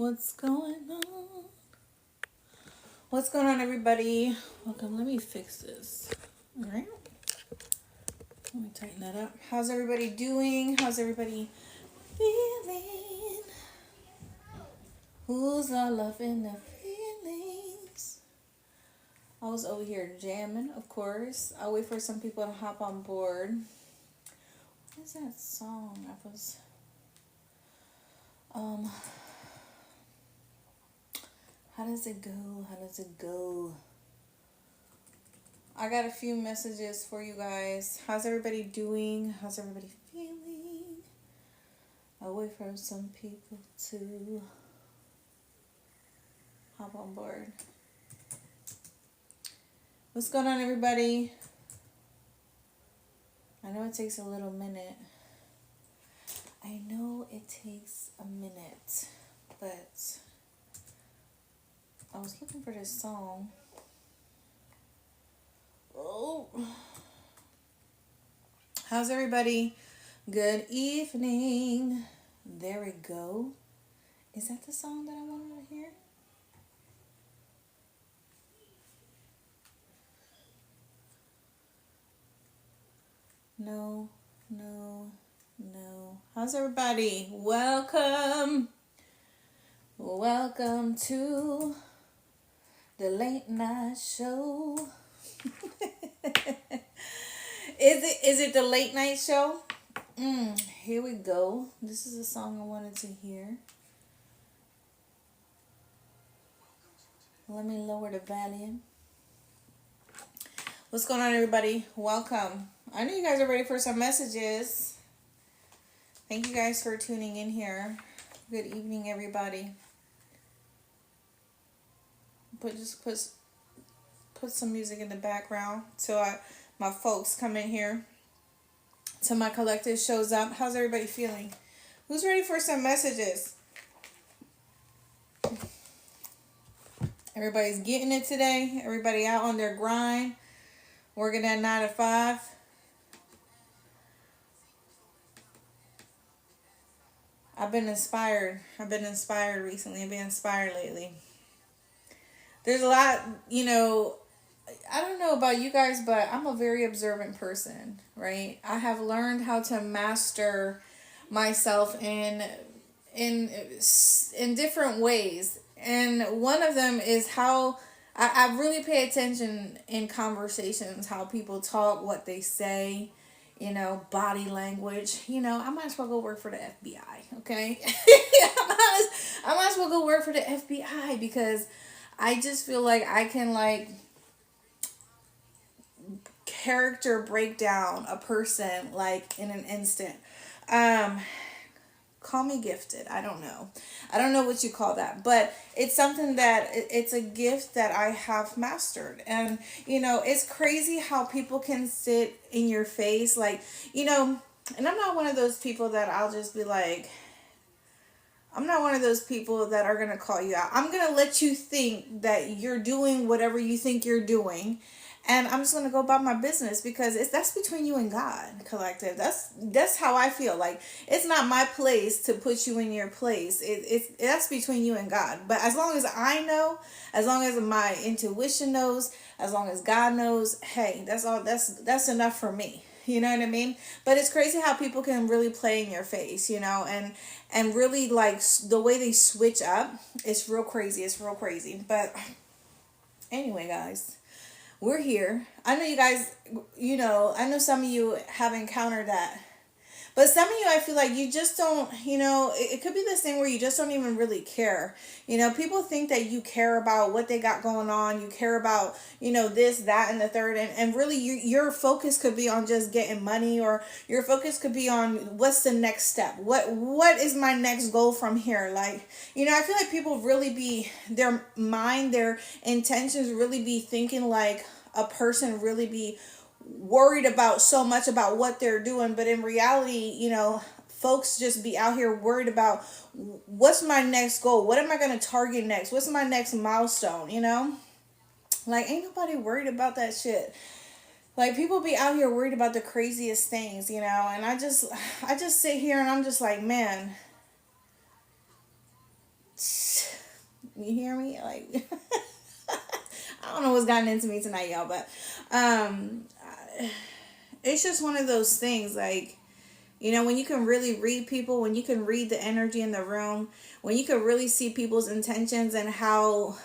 What's going on? What's going on, everybody? Welcome. Let me fix this. All right. Let me tighten that up. How's everybody doing? How's everybody feeling? Who's all loving the feelings? I was over here jamming, of course. I'll wait for some people to hop on board. What is that song? I was how does it go? How does it go? I got a few messages for you guys. How's everybody doing? How's everybody feeling? I'll wait for some people to hop on board. What's going on, everybody? I know it takes a little minute. I know it takes a minute, but I was looking for this song. Oh. How's everybody? Good evening. There we go. Is that the song that I wanted to hear? No. How's everybody? Welcome. Welcome to the late night show. Is it the late night show? Here we go. This is a song I wanted to hear. Let me lower the volume. What's going on, everybody? Welcome. I know you guys are ready for some messages. Thank you guys for tuning in here. Good evening, everybody. Put some music in the background so my folks come in here. So my collective shows up. How's everybody feeling? Who's ready for some messages? Everybody's getting it today. Everybody out on their grind. Working at 9 to 5. I've been inspired recently. I've been inspired lately. There's a lot, I don't know about you guys, but I'm a very observant person, right? I have learned how to master myself in different ways. And one of them is how I really pay attention in conversations, how people talk, what they say, body language. I might as well go work for the FBI, okay? I might as well go work for the FBI because I just feel like I can, character break down a person, in an instant. Call me gifted. I don't know what you call that, but it's something that it's a gift that I have mastered. And it's crazy how people can sit in your face, and I'm not one of those people that I'll just be like, I'm not one of those people that are going to call you out. I'm going to let you think that you're doing whatever you think you're doing. And I'm just gonna go about my business because that's between you and God, collective. That's how I feel. Like, it's not my place to put you in your place. That's between you and God. But as long as I know, as long as my intuition knows, as long as God knows, hey, that's all. That's enough for me. You know what I mean? But it's crazy how people can really play in your face, and really, the way they switch up. It's real crazy. It's real crazy. But anyway, guys. We're here. I know you guys, I know some of you have encountered that. But some of you, I feel like you just don't, it could be this thing where you just don't even really care. People think that you care about what they got going on. You care about, this, that, and the third. And really, your focus could be on just getting money, or your focus could be on what's the next step? What is my next goal from here? I feel like people really be, their mind, their intentions really be thinking like a person really be worried about so much about what they're doing, but in reality, folks just be out here worried about what's my next goal, what am I going to target next, what's my next milestone. Ain't nobody worried about that shit. People be out here worried about the craziest things, and I just sit here and I'm just like, man, You hear me? Like, I don't know what's gotten into me tonight, y'all, but um, it's just one of those things. Like, you know, when you can really read people, when you can read the energy in the room, when you can really see people's intentions and how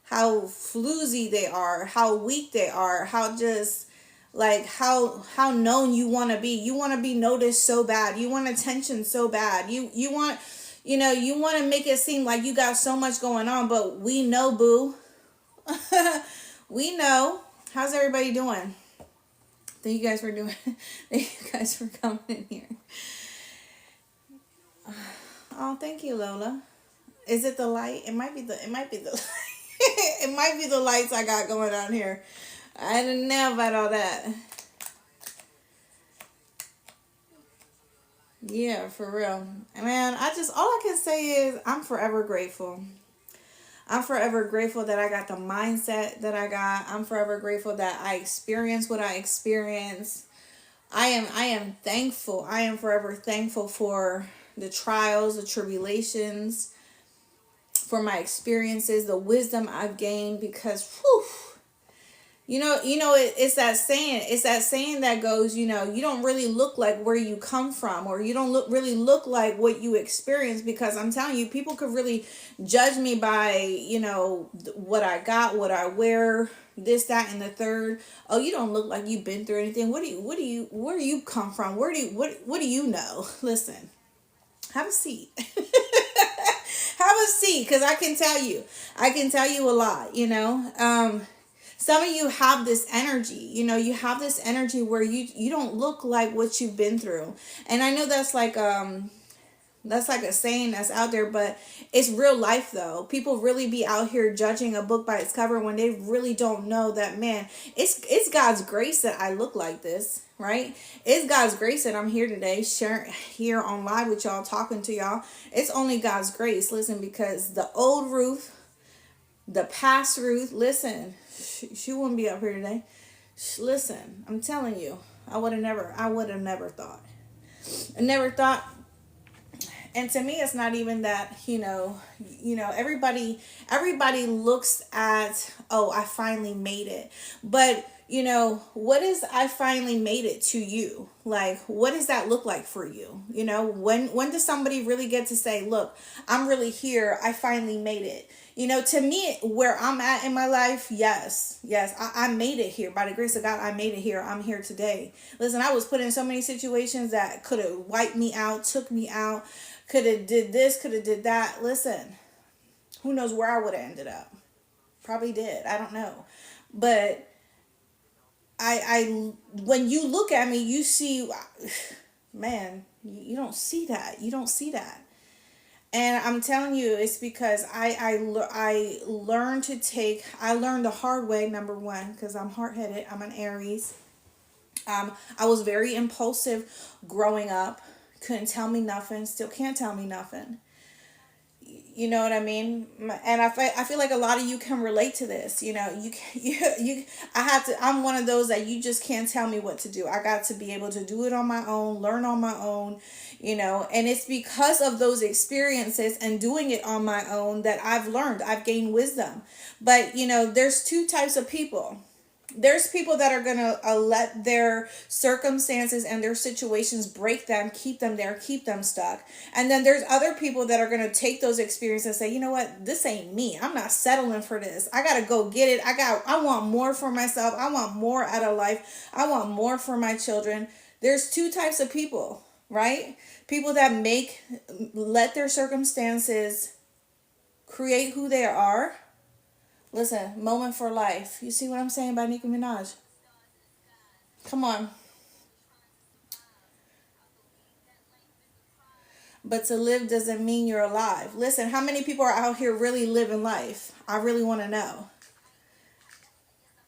floozy they are, how weak they are, how just like how known you want to be. You want to be noticed so bad. You want attention so bad. You want, you know, you want to make it seem like you got so much going on, but we know, boo. We know. How's everybody doing? Thank you guys for doing. Thank you guys for coming in here. Oh, thank you, Lola. Is it the light? It might be the. It might be the. It might be the lights I got going on here. I didn't know about all that. Yeah, for real. Man, all I can say is I'm forever grateful. I'm forever grateful that I got the mindset that I got. I'm forever grateful that I experienced what I experienced. I am thankful. I am forever thankful for the trials, the tribulations, for my experiences, the wisdom I've gained because whew, it's that saying. It's that saying that goes, you don't really look like where you come from, or you don't really look like what you experience. Because I'm telling you, people could really judge me by, what I got, what I wear, this, that, and the third. Oh, you don't look like you've been through anything. Where do you come from? What do you know? Listen, have a seat. Have a seat, because I can tell you a lot. Some of you have this energy, you have this energy where you don't look like what you've been through. And I know that's like a saying that's out there, but it's real life though. People really be out here judging a book by its cover when they really don't know that, man, it's God's grace that I look like this, right? It's God's grace that I'm here today, sharing here on live with y'all, talking to y'all. It's only God's grace. Listen, because the old Ruth, the past Ruth, listen, she wouldn't be up here today. Listen, I'm telling you, I would have never thought. I never thought. And to me, it's not even that, everybody looks at, oh, I finally made it. But, what is I finally made it to you? Like, what does that look like for you? When does somebody really get to say, look, I'm really here. I finally made it. To me, where I'm at in my life, yes, I made it here. By the grace of God, I made it here. I'm here today. Listen, I was put in so many situations that could have wiped me out, took me out, could have did this, could have did that. Listen, who knows where I would have ended up? Probably did. I don't know. But when you look at me, you see, man, you don't see that. You don't see that. And I'm telling you, it's because I learned the hard way, number one, because I'm hard-headed. I'm an Aries. I was very impulsive growing up. Couldn't tell me nothing. Still can't tell me nothing. You know what I mean? And I feel like a lot of you can relate to this. I'm one of those that you just can't tell me what to do. I got to be able to do it on my own, learn on my own, and it's because of those experiences and doing it on my own that I've gained wisdom. But, there's two types of people. There's people that are going to let their circumstances and their situations break them, keep them there, keep them stuck. And then there's other people that are going to take those experiences and say, you know what, this ain't me. I'm not settling for this. I got to go get it. I want more for myself. I want more out of life. I want more for my children. There's two types of people, right? People that let their circumstances create who they are. Listen, moment for life. You see what I'm saying by Nicki Minaj? Come on. But to live doesn't mean you're alive. Listen, how many people are out here really living life? I really want to know.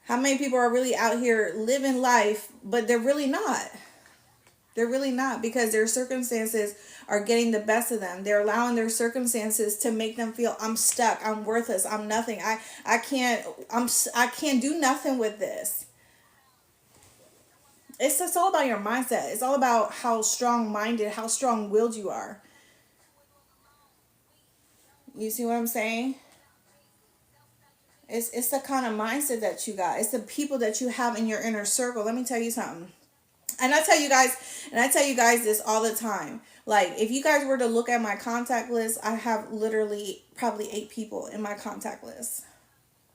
How many people are really out here living life, but they're really not? They're really not, because their circumstances are getting the best of them. They're allowing their circumstances to make them feel, I'm stuck, I'm worthless, I'm nothing. I can't do nothing with this. It's just all about your mindset. It's all about how strong minded, how strong willed you are. You see what I'm saying? It's the kind of mindset that you got. It's the people that you have in your inner circle. Let me tell you something. And I tell you guys this all the time. Like, if you guys were to look at my contact list, I have literally probably 8 people in my contact list.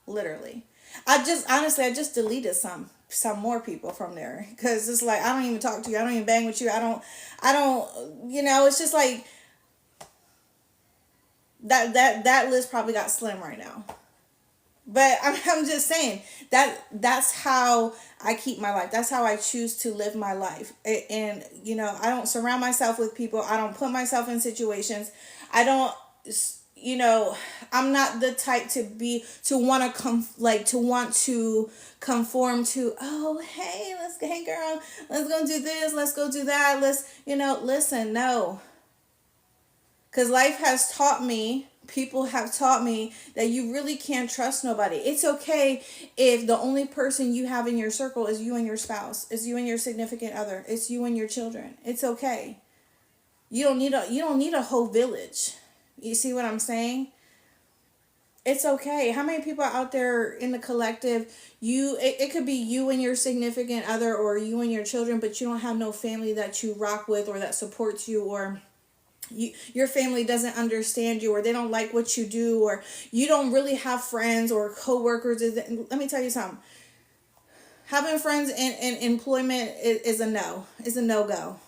Literally. I just deleted some more people from there because it's like I don't even talk to you. I don't even bang with you. I don't. It's just like that list probably got slim right now. But I'm just saying that's how I keep my life. That's how I choose to live my life. And I don't surround myself with people. I don't put myself in situations. I don't you know, I'm not the type to want to want to conform to, oh, hey girl, let's go do this, let's go do that. Listen, no. Because life has taught me, people have taught me that you really can't trust nobody. It's okay if the only person you have in your circle is you and your spouse, is you and your significant other, it's you and your children. It's okay. You don't need a whole village. You see what I'm saying? It's okay. How many people out there in the collective, it could be you and your significant other or you and your children, but you don't have no family that you rock with or that supports you, or your family doesn't understand you, or they don't like what you do, or you don't really have friends or coworkers. Let me tell you something. Having friends in employment is a no. Is a no-go.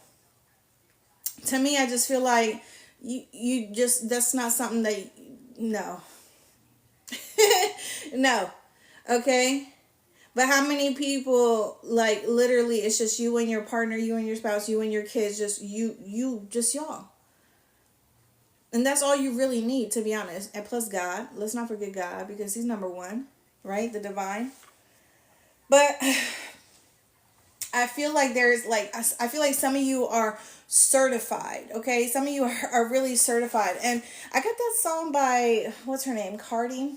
To me, I just feel like you just, that's not something that, no. No. Okay? But how many people, like, literally it's just you and your partner, you and your spouse, you and your kids, just just y'all. And that's all you really need, to be honest. And plus God. Let's not forget God, because he's number one, right? The divine. But I feel like some of you are certified, okay? Some of you are really certified. And I got that song by, what's her name? Cardi.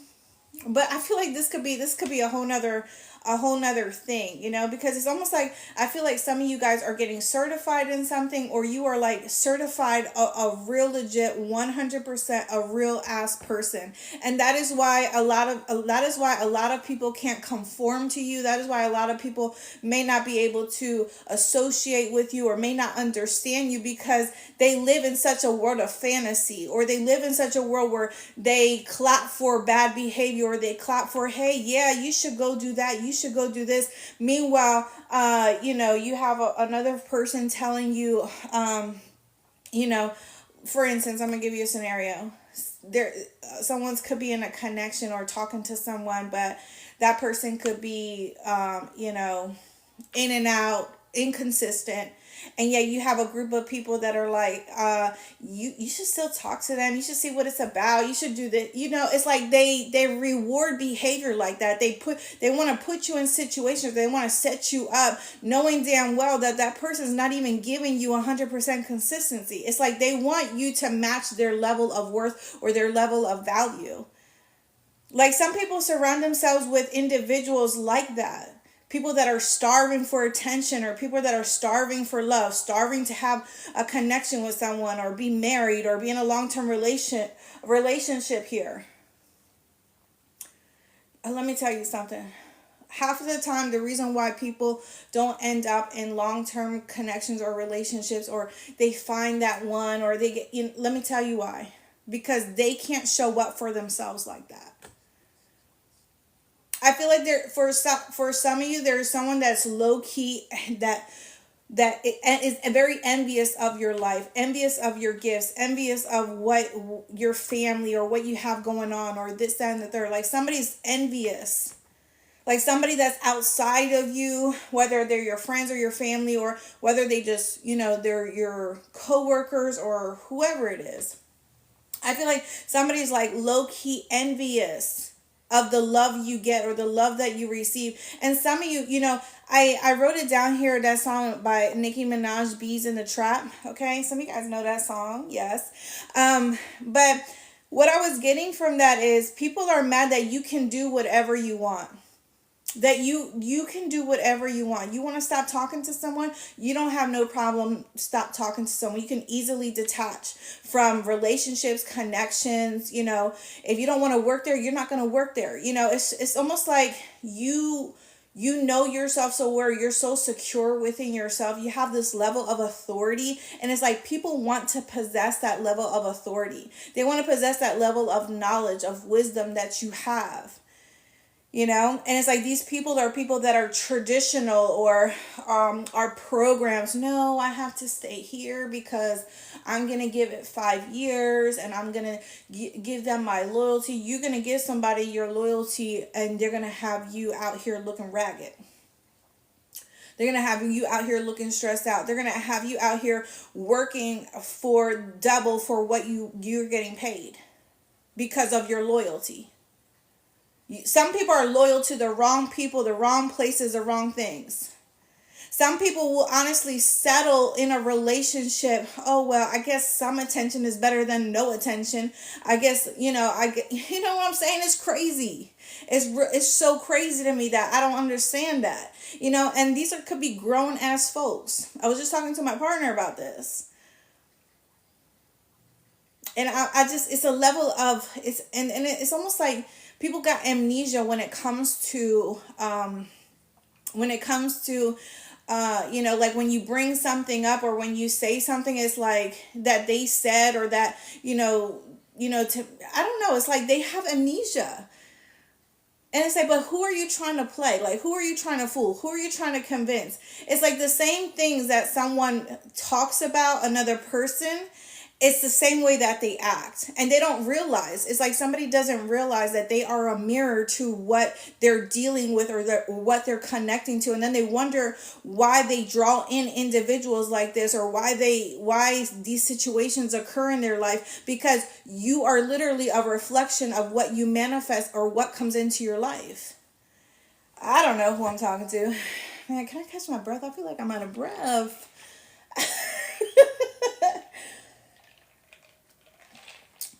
But I feel like this could be a whole nother thing, because it's almost like I feel like some of you guys are getting certified in something, or you are like certified a real legit 100% a real ass person. And that is why a lot of people can't conform to you. That is why a lot of people may not be able to associate with you or may not understand you, because they live in such a world of fantasy, or they live in such a world where they clap for bad behavior, or they clap for, hey, yeah, you should go do that, you should go do this. Meanwhile, you have another person telling you, you know for instance, I'm gonna give you a scenario. There, someone's could be in a connection or talking to someone, but that person could be, in and out, inconsistent. And yet you have a group of people that are like, you should still talk to them, you should see what it's about, you should do that. It's like they reward behavior like that. They want to put you in situations, they want to set you up, knowing damn well that that person's not even giving you 100% consistency. It's like they want you to match their level of worth or their level of value. Like, some people surround themselves with individuals like that. People that are starving for attention, or people that are starving for love, starving to have a connection with someone, or be married, or be in a long-term relationship here. Let me tell you something. Half of the time, the reason why people don't end up in long-term connections or relationships, or they find that one, or they get, let me tell you why. Because they can't show up for themselves like that. I feel like for some of you, there's someone that's low key, that is very envious of your life, envious of your gifts, envious of what your family or what you have going on, or this, that, and the third. Like, somebody's envious. Like, somebody that's outside of you, whether they're your friends or your family, or whether they just, they're your coworkers or whoever it is. I feel like somebody's like low key envious of the love you get or the love that you receive. And some of you, I wrote it down here, that song by Nicki Minaj, Bees in the Trap. Okay, some of you guys know that song, yes. But what I was getting from that is, people are mad that you can do whatever you want. that you can do whatever you want. You want to stop talking to someone, you don't have no problem stop talking to someone. You can easily detach from relationships, connections. If you don't want to work there, you're not going to work there. It's almost like you know yourself so well, you're so secure within yourself, you have this level of authority, and it's like people want to possess that level of authority. They want to possess that level of knowledge, of wisdom that you have. And it's like these people are people that are traditional, or are programs. No, I have to stay here because I'm gonna give it 5 years, and I'm gonna give them my loyalty. You're gonna give somebody your loyalty, and they're gonna have you out here looking ragged. They're gonna have you out here looking stressed out. They're gonna have you out here working for double for what you're getting paid because of your loyalty. Some people are loyal to the wrong people, the wrong places, the wrong things. Some people will honestly settle in a relationship. Oh, well, I guess some attention is better than no attention. I guess, you know what I'm saying? It's crazy. It's so crazy to me that I don't understand that. And could be grown ass folks. I was just talking to my partner about this. And I just, it's a level of, and it's almost like people got amnesia when it comes to, like when you bring something up, or when you say something, it's like that they said, or that, I don't know, it's like they have amnesia. And it's like, but who are you trying to play? Like, who are you trying to fool? Who are you trying to convince? It's like the same things that someone talks about another person, it's the same way that they act, and they don't realize. It's like somebody doesn't realize that they are a mirror to what they're dealing with, or what they're connecting to, and then they wonder why they draw in individuals like this, or why these situations occur in their life, because you are literally a reflection of what you manifest, or what comes into your life. I don't know who I'm talking to. Man, can I catch my breath? I feel like I'm out of breath.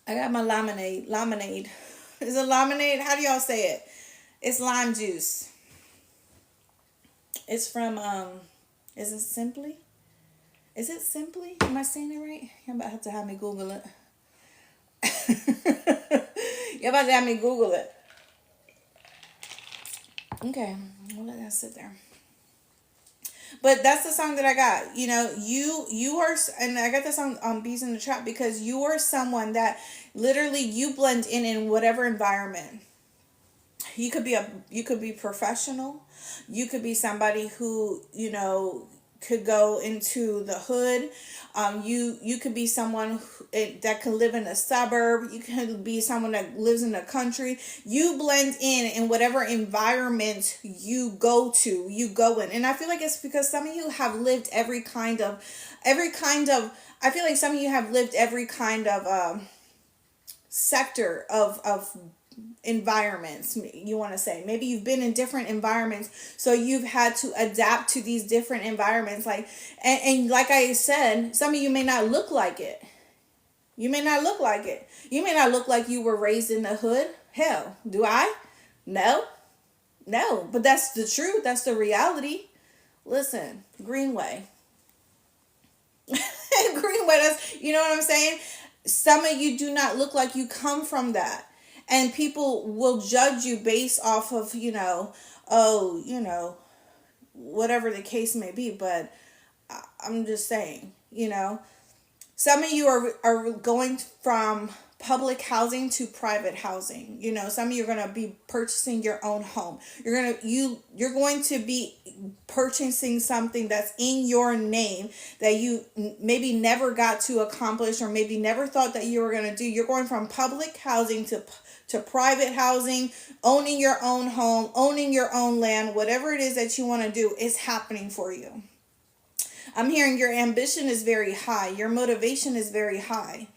I got my lemonade. Lemonade. Is it lemonade? How do y'all say it? It's lime juice. It's from, is it Simply? Is it Simply? Am I saying it right? You're about to have me Google it. You're about to have me Google it. Okay. We'll let that sit there. But that's the song that I got. You are, and I got this on Bees in the Trap, because you are someone that literally you blend in whatever environment. You could be professional. You could be somebody who, could go into the hood. You could be someone that could live in a suburb. You could be someone that lives in the country. You blend in whatever environment you go to. You go in, and I feel like it's because some of you have lived every kind of. I feel like some of you have lived every kind of sector of environments, you want to say. Maybe you've been in different environments, so you've had to adapt to these different environments. Like, and like I said, some of you may not look like it. You may not look like it. You may not look like you were raised in the hood. Hell, do I? No. But that's the truth. That's the reality. Listen, Greenway. Greenway, you know what I'm saying? Some of you do not look like you come from that. And people will judge you based off of, whatever the case may be. But I'm just saying, some of you are going from public housing to private housing. Some of you are going to be purchasing your own home. You're going to be purchasing something that's in your name that you maybe never got to accomplish, or maybe never thought that you were going to do. You're going from public housing to private housing, owning your own home, owning your own land. Whatever it is that you want to do is happening for you. I'm hearing your ambition is very high. Your motivation is very high.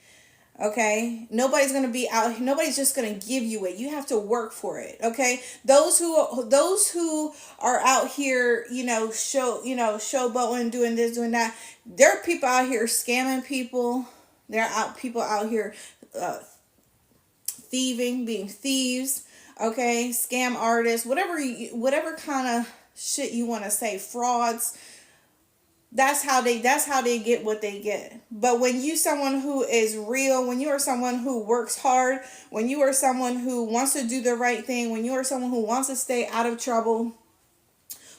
Okay, nobody's going to be out. Nobody's just going to give you it. You have to work for it. Okay, those who are out here, showboating, doing this, doing that. There are people out here scamming people. People out here thieving, being thieves. Okay, scam artists, whatever kind of shit you want to say, frauds. That's how they get what they get. But when you someone who is real, when you are someone who works hard, when you are someone who wants to do the right thing, when you are someone who wants to stay out of trouble,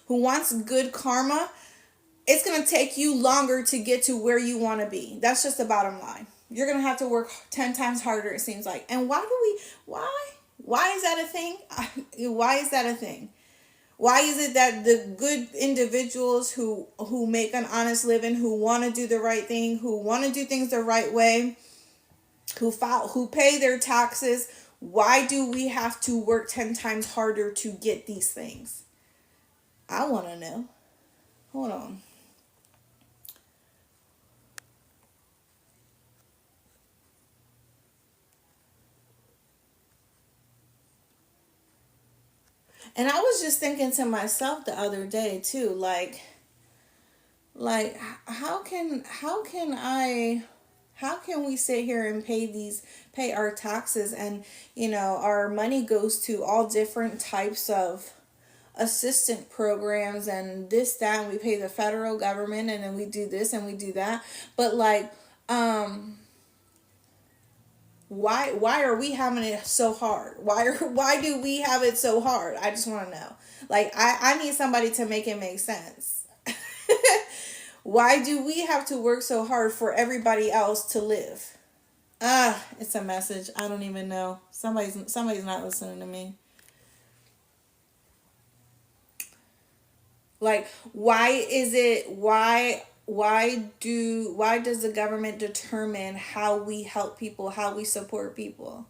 who wants good karma, it's going to take you longer to get to where you want to be. That's just the bottom line. You're going to have to work 10 times harder, it seems like. And why is that a thing? Why is that a thing? Why is it that the good individuals who make an honest living, who want to do the right thing, who want to do things the right way, who pay their taxes, why do we have to work 10 times harder to get these things? I want to know. Hold on. And I was just thinking to myself the other day too, like how can we sit here and pay our taxes, and our money goes to all different types of assistant programs and this that, and we pay the federal government, and then we do this and we do that, but like um why are we having it so hard? Why do we have it so hard? I just want to know. Like I need somebody to make it make sense. Why do we have to work so hard for everybody else to live? It's a message. I don't even know. Somebody's not listening to me. Like why is it why does the government determine how we help people, how we support people?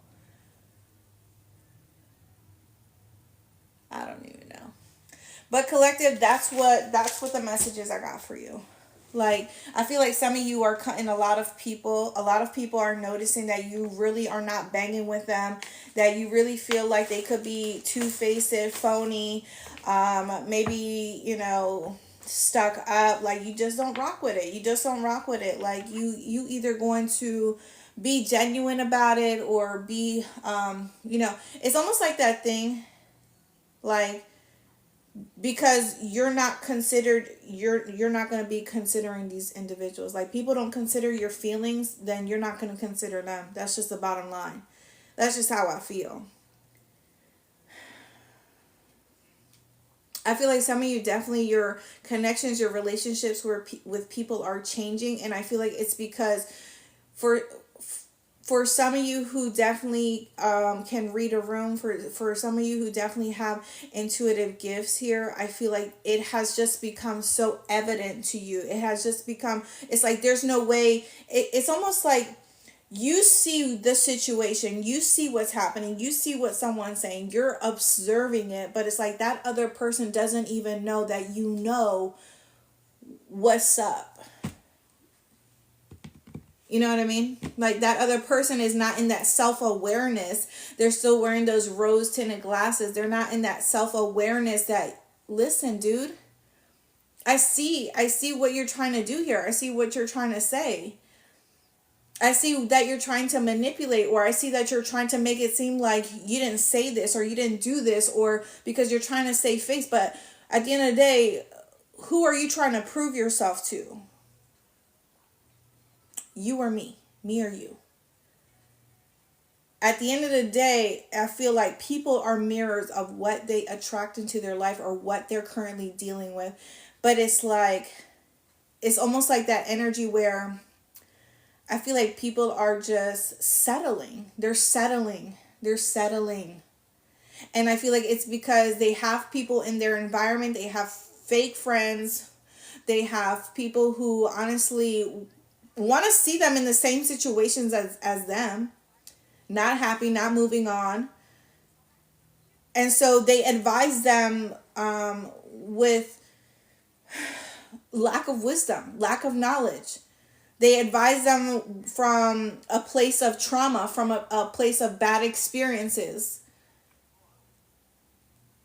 I don't even know. But collective, that's what the messages I got for you. Like I feel like some of you are cutting a lot of people. A lot of people are noticing that you really are not banging with them. That you really feel like they could be two-faced, phony, maybe stuck up. Like you just don't rock with it. You just don't rock with it. Like you either going to be genuine about it or be it's almost like that thing, like because you're not going to be considering these individuals. Like people don't consider your feelings, then you're not going to consider them. That's just the bottom line. That's just how I feel. I feel like some of you definitely, your connections, your relationships with people are changing, and I feel like it's because for for some of you who definitely can read a room, for some of you who definitely have intuitive gifts here, I feel like it has just become so evident to you. It has just become, it's like there's no way, it's almost like you see the situation, you see what's happening, you see what someone's saying, you're observing it, but it's like that other person doesn't even know that you know what's up. You know what I mean? Like that other person is not in that self-awareness. They're still wearing those rose tinted glasses. They're not in that self-awareness that, listen, dude, I see what you're trying to do here. I see what you're trying to say. I see that you're trying to manipulate, or I see that you're trying to make it seem like you didn't say this or you didn't do this, or because you're trying to save face. But at the end of the day, who are you trying to prove yourself to? You or me? Me or you? At the end of the day, I feel like people are mirrors of what they attract into their life or what they're currently dealing with. But it's like, it's almost like that energy where I feel like people are just settling. They're settling. They're settling. And I feel like it's because they have people in their environment. They have fake friends. They have people who honestly want to see them in the same situations as them. Not happy, not moving on. And so they advise them with lack of wisdom, lack of knowledge. They advise them from a place of trauma, from a place of bad experiences.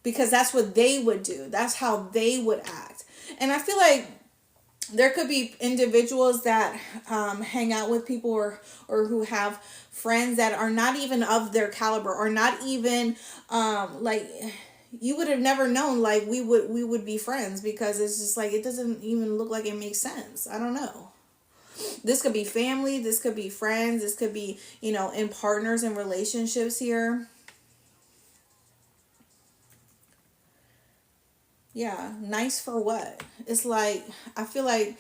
Because that's what they would do. That's how they would act. And I feel like There could be individuals that hang out with people, or who have friends that are not even of their caliber, or not even like, you would have never known, like, we would be friends, because it's just like, it doesn't even look like it makes sense. I don't know. This could be family, this could be friends, this could be, in partners and relationships here. Yeah, nice for what? It's like, I feel like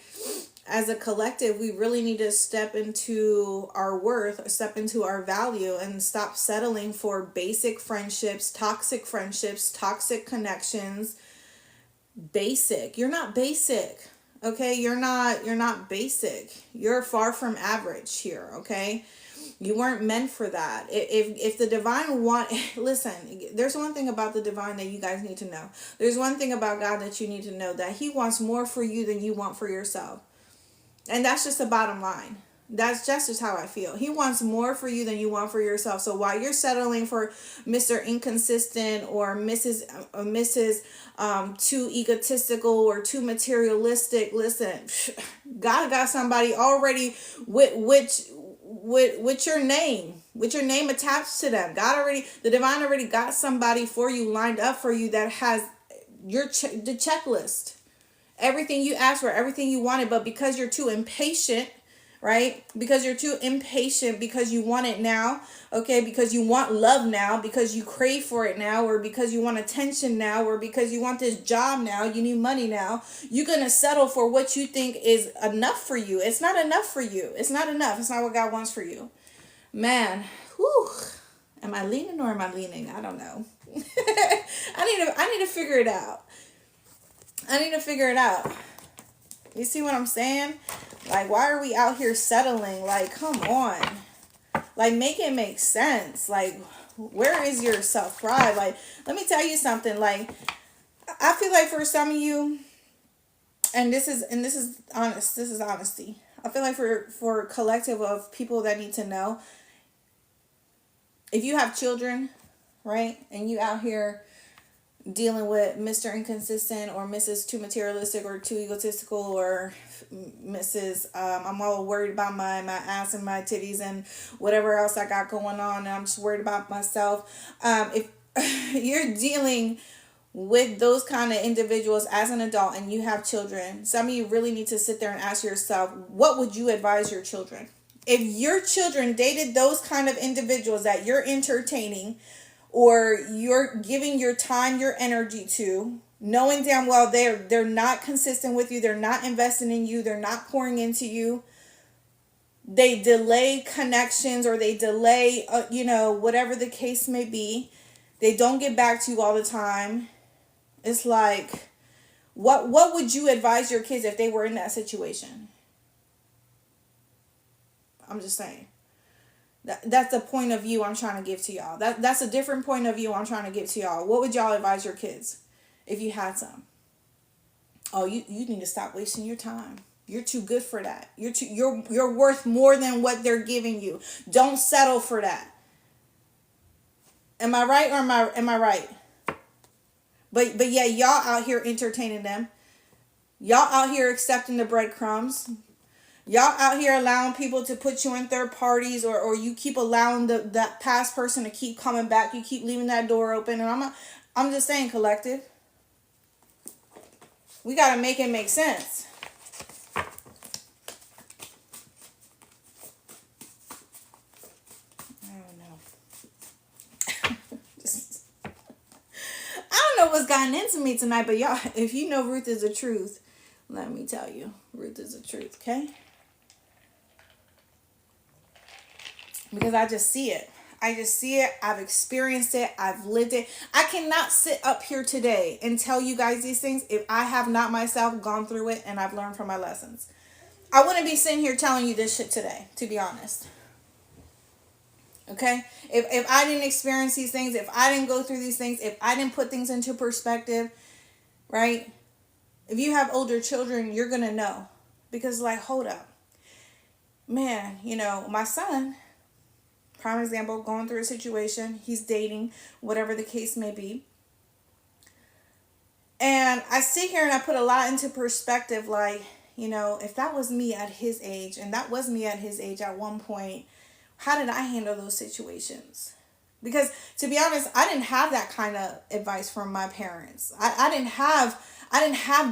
as a collective, we really need to step into our worth, step into our value, and stop settling for basic friendships, toxic connections. Basic. You're not basic. Okay? You're not basic. You're far from average here, okay? You weren't meant for that. If the divine want, listen, there's one thing about the divine that you guys need to know. There's one thing about God that you need to know, that he wants more for you than you want for yourself. And that's just the bottom line. That's just how I feel. He wants more for you than you want for yourself. So while you're settling for Mr. Inconsistent, or Mrs. Too egotistical or too materialistic, listen, God got somebody already with your name attached to them. The divine already got somebody for you, lined up for you, that has the checklist, everything you asked for, everything you wanted. But because you're too impatient, right? Because you're too impatient, because you want it now, okay? Because you want love now, because you crave for it now, or because you want attention now, or because you want this job now, you need money now, you're going to settle for what you think is enough for you. It's not enough for you. It's not enough. It's not what God wants for you. Man, whew. Am I leaning or am I leaning? I don't know. I need to figure it out. I need to figure it out. You see what I'm saying? Like, why are we out here settling? Like, come on. Like, make it make sense. Like, where is your self-pride? Like, let me tell you something. Like, I feel like for some of you, and this is honest, this is honesty. I feel like for a collective of people that need to know, if you have children, right, and you out here dealing with Mr. Inconsistent, or Mrs. Too materialistic, or too egotistical, or Mrs. I'm all worried about my ass and my titties and whatever else I got going on, and I'm just worried about myself. If you're dealing with those kind of individuals as an adult and you have children, some of you really need to sit there and ask yourself, what would you advise your children? If your children dated those kind of individuals that you're entertaining, or you're giving your time, your energy to, knowing damn well they're not consistent with you, they're not investing in you, they're not pouring into you, they delay connections, or they delay, whatever the case may be, they don't get back to you all the time. It's like, what would you advise your kids if they were in that situation? I'm just saying. That's the point of view I'm trying to give to y'all. That's a different point of view I'm trying to give to y'all. What would y'all advise your kids if you had some? Oh, you need to stop wasting your time. You're too good for that. You're worth more than what they're giving you. Don't settle for that. Am I right, or am I right? But yeah, y'all out here entertaining them. Y'all out here accepting the breadcrumbs. Y'all out here allowing people to put you in third parties, or you keep allowing that past person to keep coming back. You keep leaving that door open. And I'm just saying, collective, we got to make it make sense. I don't know. I don't know what's gotten into me tonight, but y'all, if you know Ruth is the truth, let me tell you, Ruth is the truth, okay? Because I just see it. I've experienced it. I've lived it. I cannot sit up here today and tell you guys these things if I have not myself gone through it and I've learned from my lessons. I wouldn't be sitting here telling you this shit today, to be honest. Okay? If I didn't experience these things, if I didn't go through these things, if I didn't put things into perspective, right? If you have older children, you're going to know. Because, like, hold up. Man, my son, prime example, going through a situation, he's dating, whatever the case may be. And I sit here and I put a lot into perspective, like, if that was me at his age, and that was me at his age at one point, how did I handle those situations? Because to be honest, I didn't have that kind of advice from my parents. I didn't have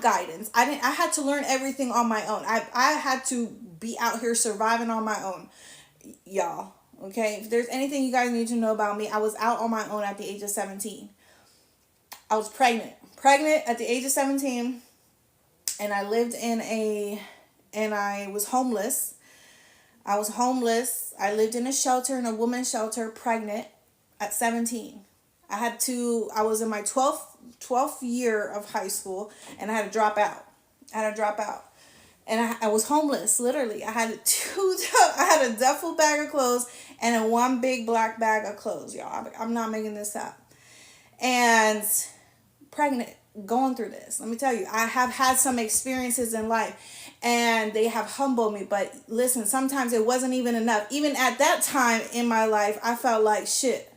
guidance. I had to learn everything on my own. I had to be out here surviving on my own, y'all. Okay, if there's anything you guys need to know about me, I was out on my own at the age of 17. I was pregnant at the age of 17, and I was homeless. I lived in a shelter, in a women's shelter, pregnant at 17. I was in my 12th year of high school, and I had to drop out. And I was homeless, literally. I had a duffel bag of clothes and a one big black bag of clothes, y'all. I'm not making this up. And pregnant, going through this. Let me tell you, I have had some experiences in life, and they have humbled me. But listen, sometimes it wasn't even enough. Even at that time in my life, I felt like shit.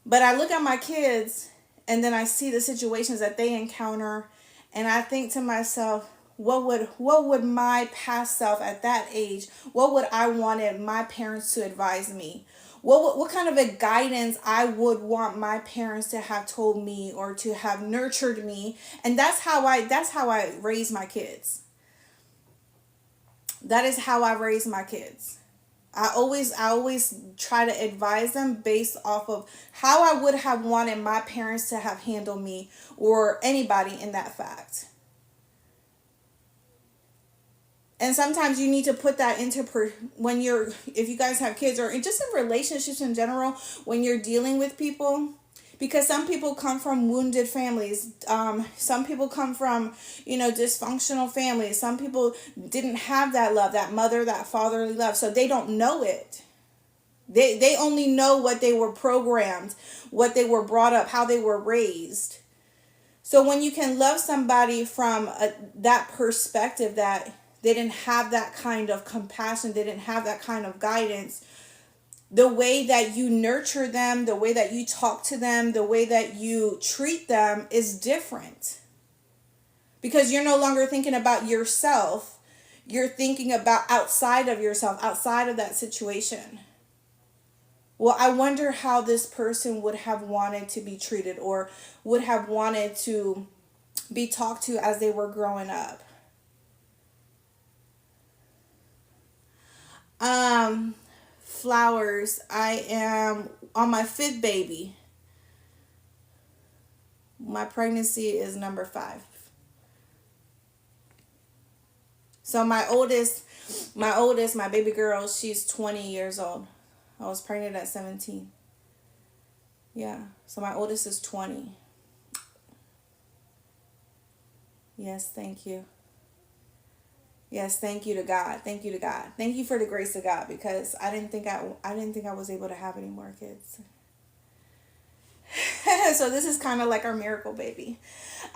But I look at my kids, and then I see the situations that they encounter, and I think to myself, what would my past self at that age, what would I wanted my parents to advise me? What kind of a guidance I would want my parents to have told me or to have nurtured me? And that's how I raise my kids. That is how I raise my kids. I always try to advise them based off of how I would have wanted my parents to have handled me, or anybody in that fact. And sometimes you need to put that into if you guys have kids, or just in relationships in general, when you're dealing with people. Because some people come from wounded families. Some people come from, dysfunctional families. Some people didn't have that love, that mother, that fatherly love. So they don't know it. They only know what they were programmed, what they were brought up, how they were raised. So when you can love somebody from that perspective, that they didn't have that kind of compassion, they didn't have that kind of guidance, the way that you nurture them, the way that you talk to them, the way that you treat them is different. Because you're no longer thinking about yourself. You're thinking about outside of yourself, outside of that situation. Well, I wonder how this person would have wanted to be treated, or would have wanted to be talked to as they were growing up. Flowers. I am on my 5th baby. My pregnancy is number 5. So my oldest, my baby girl, she's 20 years old. I was pregnant at 17. Yeah. So my oldest is 20. Yes, thank you. Yes, thank you to God. Thank you to God. Thank you for the grace of God, because I didn't think I was able to have any more kids. So this is kind of like our miracle baby.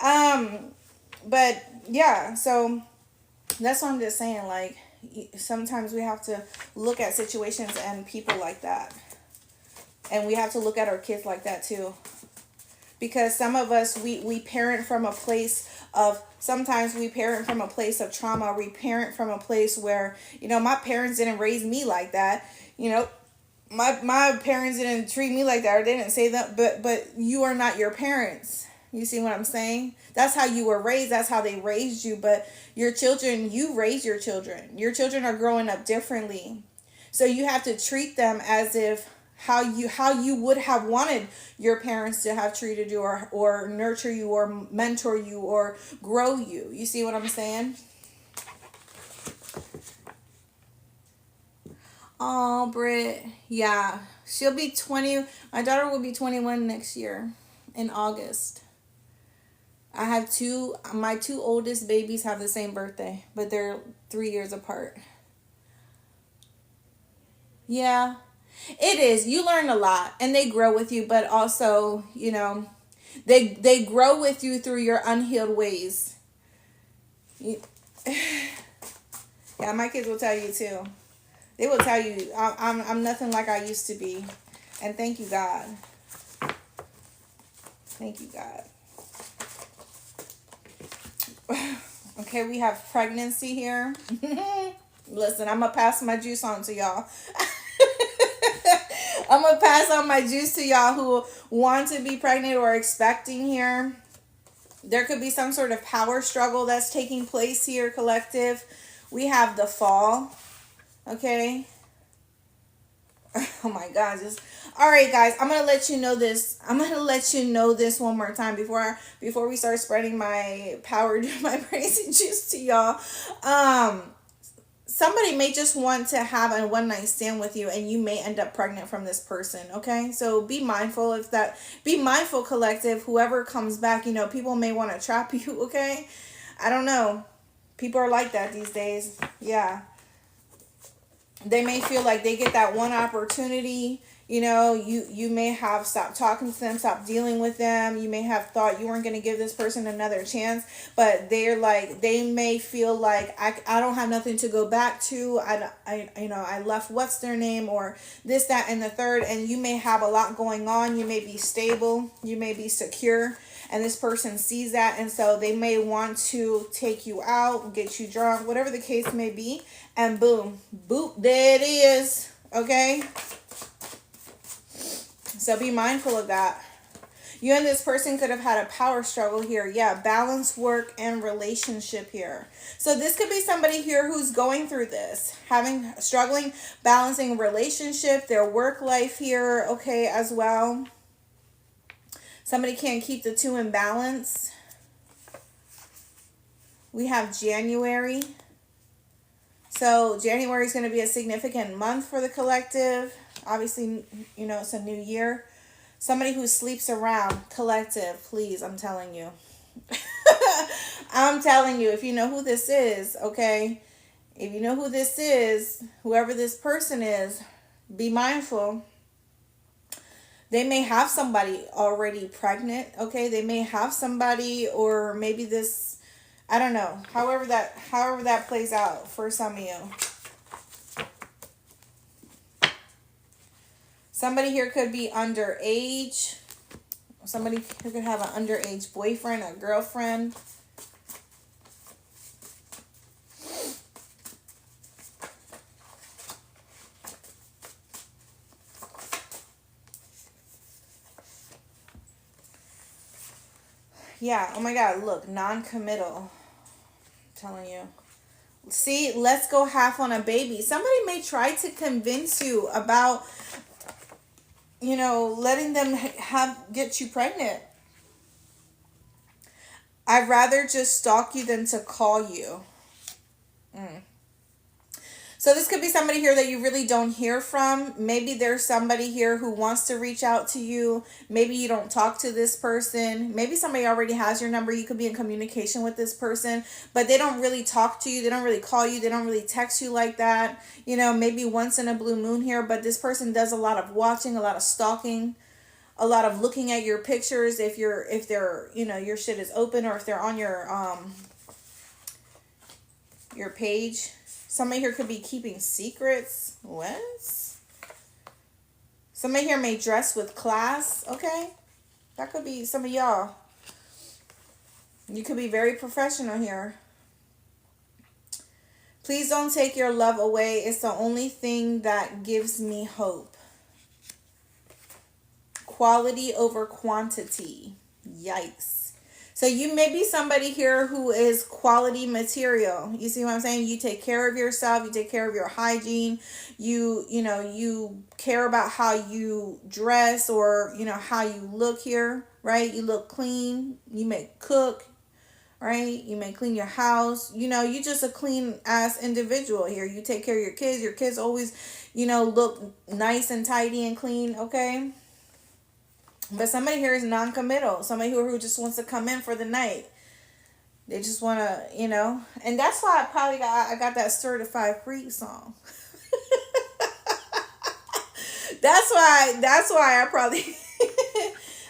But yeah, so that's what I'm just saying. Like, sometimes we have to look at situations and people like that. And we have to look at our kids like that too. Because some of us, we parent from a place of, sometimes we parent from a place of trauma. We parent from a place where, my parents didn't raise me like that. My parents didn't treat me like that, or they didn't say that, but you are not your parents. You see what I'm saying? That's how you were raised. That's how they raised you. But your children, you raise your children. Your children are growing up differently. So you have to treat them as if how you would have wanted your parents to have treated you, or nurture you, or mentor you, or grow you. You see what I'm saying? Oh, Britt. Yeah. She'll be 20. My daughter will be 21 next year in August. I have my 2 oldest babies have the same birthday, but they're 3 years apart. Yeah. It is. You learn a lot, and they grow with you, but also, they grow with you through your unhealed ways. Yeah, my kids will tell you too. They will tell you, I'm nothing like I used to be. And thank you, God. Thank you, God. Okay, we have pregnancy here. Listen, I'm going to pass my juice on to y'all. I'm going to pass on my juice to y'all who want to be pregnant or expecting here. There could be some sort of power struggle that's taking place here, collective. We have the fall. Okay. Oh my God. All right, guys. I'm gonna let you know this. I'm gonna let you know this one more time before we start spreading my power, my crazy juice to y'all. Somebody may just want to have a one night stand with you, and you may end up pregnant from this person. Okay, so be mindful if that. Be mindful, collective. Whoever comes back, people may want to trap you. Okay, I don't know. People are like that these days. Yeah. They may feel like they get that one opportunity. You may have stopped talking to them, stopped dealing with them. You may have thought you weren't going to give this person another chance, but they may feel like I don't have nothing to go back to. I left what's their name or this, that, and the third, and you may have a lot going on. You may be stable, you may be secure, and this person sees that, and so they may want to take you out, get you drunk, whatever the case may be, and boom, boop, there it is. Okay. So be mindful of that. You and this person could have had a power struggle here. Yeah, balance, work, and relationship here. So this could be somebody here who's going through this, struggling, balancing relationship, their work life here, okay, as well. Somebody can't keep the two in balance. We have January. So January is going to be a significant month for the collective. Obviously, it's a new year. Somebody who sleeps around, collective, please, I'm telling you. I'm telling you, if you know who this is, okay? If you know who this is, whoever this person is, be mindful. They may have somebody already pregnant, okay? They may have somebody, or maybe this, I don't know. However that plays out for some of you. Somebody here could be underage. Somebody who could have an underage boyfriend or girlfriend. Yeah, oh my God, look, non-committal. I'm telling you. See, let's go half on a baby. Somebody may try to convince you about, letting them get you pregnant. I'd rather just stalk you than to call you. So this could be somebody here that you really don't hear from. Maybe there's somebody here who wants to reach out to you. Maybe you don't talk to this person. Maybe somebody already has your number. You could be in communication with this person, but they don't really talk to you. They don't really call you. They don't really text you like that. Maybe once in a blue moon here, but this person does a lot of watching, a lot of stalking, a lot of looking at your pictures. If they're, your shit is open, or if they're on your page. Somebody here could be keeping secrets. What? Somebody here may dress with class. Okay. That could be some of y'all. You could be very professional here. Please don't take your love away. It's the only thing that gives me hope. Quality over quantity. Yikes. So you may be somebody here who is quality material. You see what I'm saying? You take care of yourself. You take care of your hygiene. You care about how you dress, or, how you look here, right? You look clean. You may cook, right? You may clean your house. You just a clean ass individual here. You take care of your kids. Your kids always, look nice and tidy and clean, okay? But somebody here is non-committal. Somebody who just wants to come in for the night. They just want to, and that's why I got that Certified Freak song. That's why I probably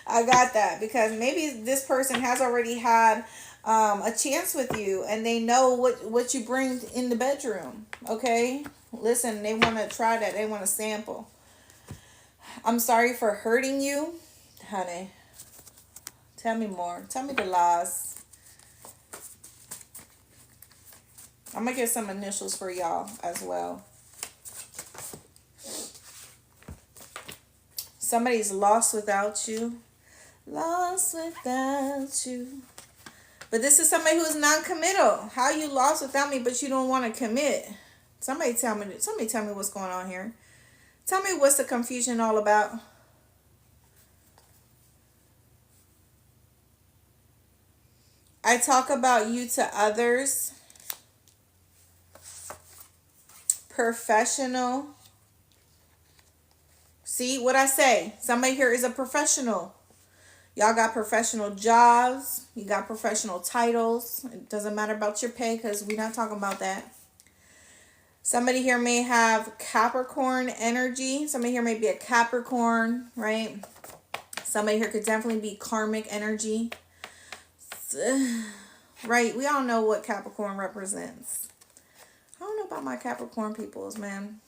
I got that, because maybe this person has already had a chance with you, and they know what you bring in the bedroom. Okay, listen, they want to try that. They want to sample. I'm sorry for hurting you. Honey, tell me more. Tell me the lies. I'm gonna get some initials for y'all as well. Somebody's lost without you. Lost without you. But this is somebody who is non-committal. How you lost without me, but you don't want to commit? Somebody tell me. Somebody tell me what's going on here. Tell me what's the confusion all about. I talk about you to others. Professional. See what I say? Somebody here is a professional. Y'all got professional jobs. You got professional titles. It doesn't matter about your pay because we're not talking about that. Somebody here may have Capricorn energy. Somebody here may be a Capricorn, right? Somebody here could definitely be karmic energy. Right? We all know what Capricorn represents. I don't know about my Capricorn peoples, man.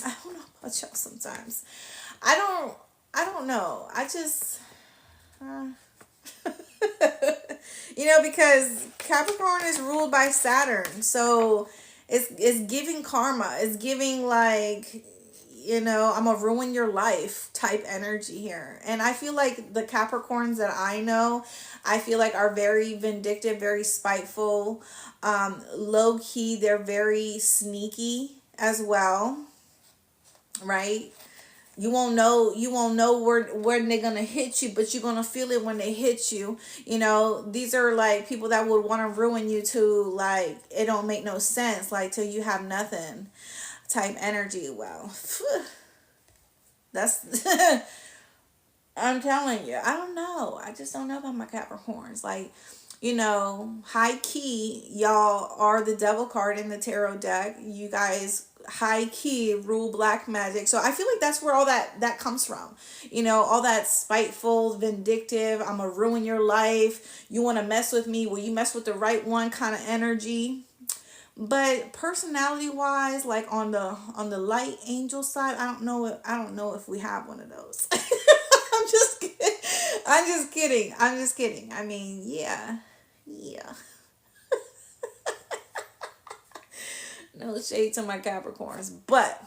I don't know about y'all sometimes. I don't know. I just because Capricorn is ruled by Saturn. So it's giving karma. It's giving like, I'm gonna ruin your life type energy here. And I feel like the Capricorns that I know, I feel like are very vindictive, very spiteful, low key. They're very sneaky as well, right? You won't know where they're gonna hit you, but you're gonna feel it when they hit you. These are like people that would want to ruin you too, like it don't make no sense, like till you have nothing type energy. Well, that's I'm telling you, I don't know. I just don't know about my Capricorns. Like, high key, y'all are the devil card in the tarot deck. You guys high key rule black magic. So I feel like that's where all that comes from. All that spiteful, vindictive, I'm gonna ruin your life. You want to mess with me? Well, you mess with the right one kind of energy. But personality wise, like on the light angel side, I don't know if we have one of those. I'm just kidding. I'm just kidding. I mean, yeah. Yeah. No shade to my Capricorns, but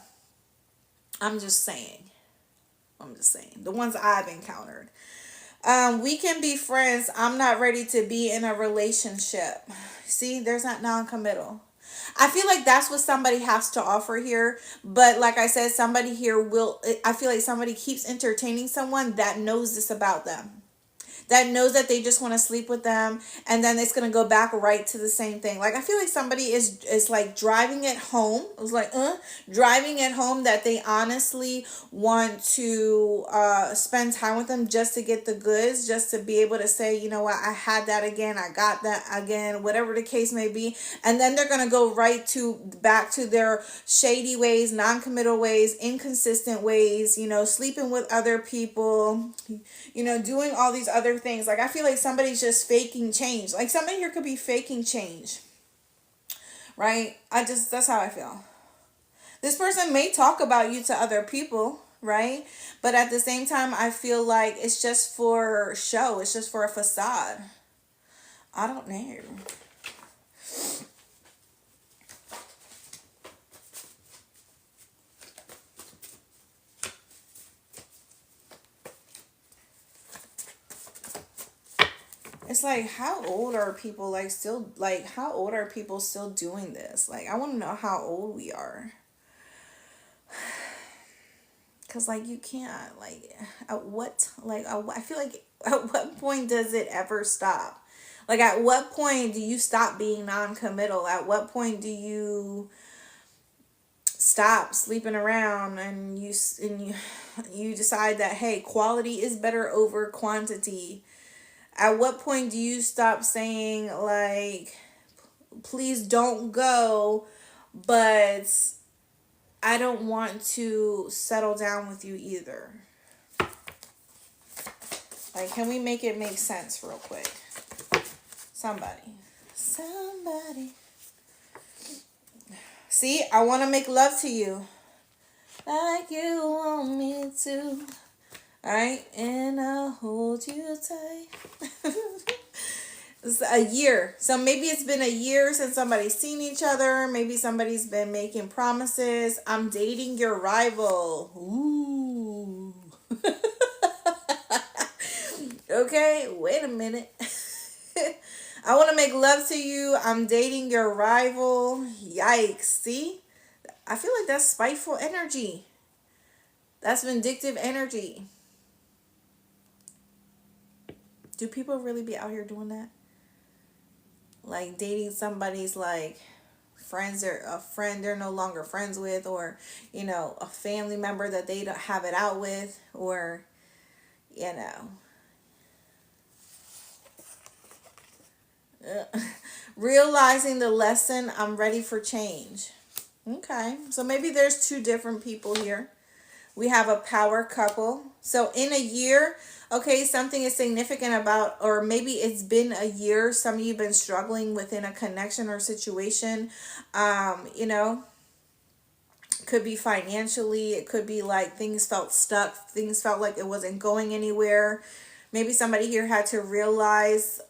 I'm just saying. The ones I've encountered. We can be friends. I'm not ready to be in a relationship. See, there's not non-committal. I feel like that's what somebody has to offer here. But like I said, somebody here I feel like somebody keeps entertaining someone that knows this about them, that knows that they just want to sleep with them, and then it's going to go back right to the same thing. Like I feel like somebody is like driving it home. It was like driving it home that they honestly want to spend time with them just to get the goods, just to be able to say, you know what, I had that again, I got that again, whatever the case may be. And then they're going to go right to back to their shady ways, non-committal ways, inconsistent ways, sleeping with other people, doing all these other things. Like I feel like somebody's just faking change. Like somebody here could be faking change. Right? That's how I feel. This person may talk about you to other people, right? But at the same time, I feel like it's just for show. It's just for a facade. I don't know. It's like, how old are people how old are people still doing this? Like, I want to know how old we are. Cause like you can't I feel like at what point does it ever stop? Like at what point do you stop being non-committal? At what point do you stop sleeping around and you decide that hey, quality is better over quantity? At what point do you stop saying like, please don't go, but I don't want to settle down with you either? Like, can we make it make sense real quick? Somebody. See, I want to make love to you like you want me to. Alright, and I'll hold you tight. It's a year. So maybe it's been a year since somebody's seen each other. Maybe somebody's been making promises. I'm dating your rival. Ooh. Okay, wait a minute. I want to make love to you. I'm dating your rival. Yikes. See? I feel like that's spiteful energy. That's vindictive energy. Do people really be out here doing that? Like dating somebody's like friends or a friend they're no longer friends with, or a family member that they don't have it out with, or you know realizing the lesson. I'm ready for change. Okay, so maybe there's two different people here. We have a power couple. So in a year, okay, something is significant about, or maybe it's been a year. Some of you have been struggling within a connection or situation. You know, could be financially. It could be like things felt stuck. Things felt like it wasn't going anywhere. Maybe somebody here had to realize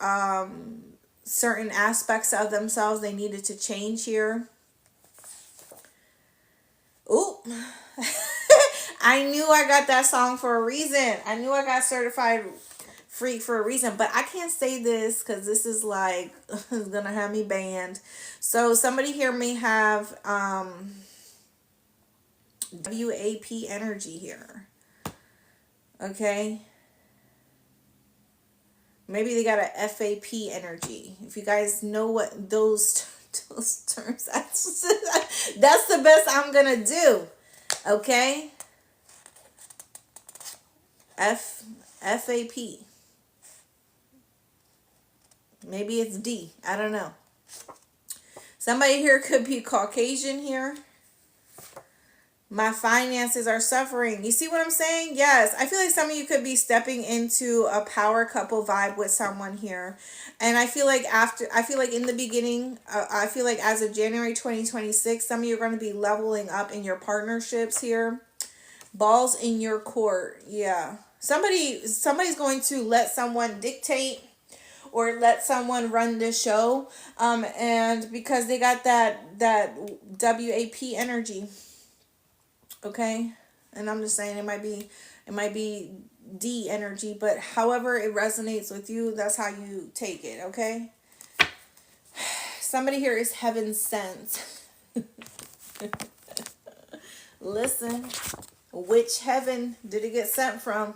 certain aspects of themselves they needed to change here. Ooh. I knew I got that song for a reason. I knew I got certified freak for a reason, but I can't say this because this is like it's gonna have me banned. So somebody here may have WAP energy here. Okay. Maybe they got a FAP energy. If you guys know what those terms, that's the best I'm gonna do. Okay. FAP. Maybe it's D. I don't know. Somebody here could be Caucasian here. My finances are suffering. You see what I'm saying? Yes. I feel like some of you could be stepping into a power couple vibe with someone here. And I feel like in the beginning, I feel like as of January 2026, some of you are going to be leveling up in your partnerships here. Balls in your court. Yeah. Somebody's going to let someone dictate or let someone run this show. And because they got that WAP energy. Okay? And I'm just saying it might be D energy, but however it resonates with you, that's how you take it, okay? Somebody here is heaven sent. Listen, which heaven did it get sent from?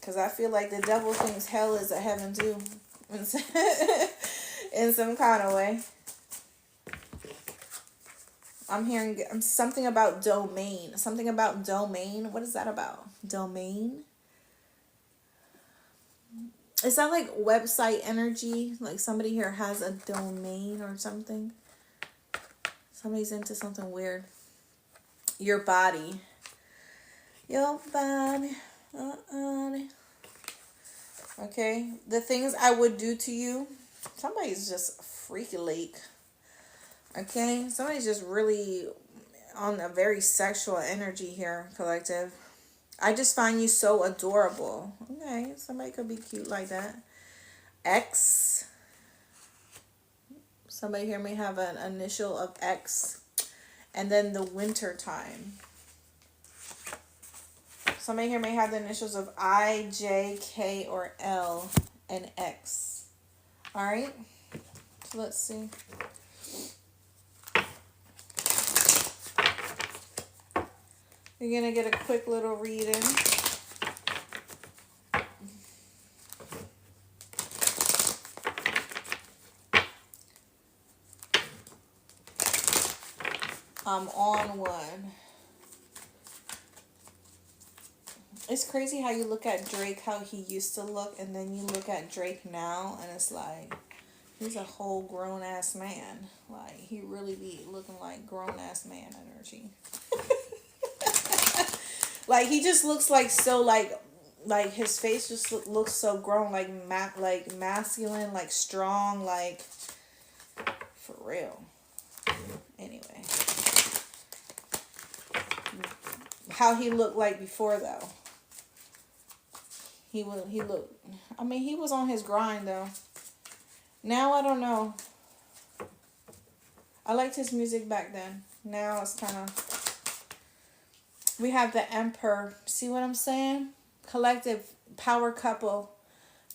Because I feel like the devil thinks hell is a heaven too. In some kind of way. I'm hearing something about domain. Something about domain. What is that about? Domain? Is that like website energy? Like somebody here has a domain or something? Somebody's into something weird. Your body. Your body. Okay. The things I would do to you. Somebody's just freaky lake. Okay. Somebody's just really on a very sexual energy here, collective. I just find you so adorable. Okay. Somebody could be cute like that. X. Somebody here may have an initial of X. And then the winter time. Somebody here may have the initials of I, J, K, or L, and X. Alright? So let's see. You're going to get a quick little reading. I'm on one. It's crazy how you look at Drake, how he used to look, and then you look at Drake now, and it's like, he's a whole grown-ass man. Like, he really be looking like grown-ass man energy. Like, he just looks like so, like his face just looks so grown, like masculine, like strong, like, for real. Anyway. How he looked like before, though. he looked, I mean, he was on his grind though. Now I don't know. I liked his music back then. Now it's kind of, we have the Emperor. See what I'm saying? Collective power couple.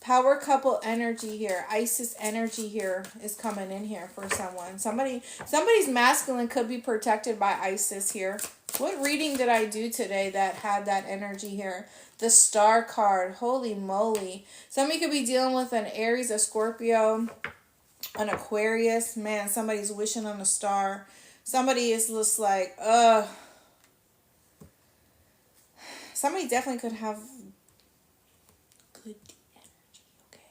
Power couple energy here. Isis energy here is coming in here for someone. Somebody's masculine could be protected by Isis here. What reading did I do today that had that energy here? The Star card. Holy moly. Somebody could be dealing with an Aries, a Scorpio, an Aquarius. Man, somebody's wishing on a star. Somebody is just like, somebody definitely could have good energy. Okay.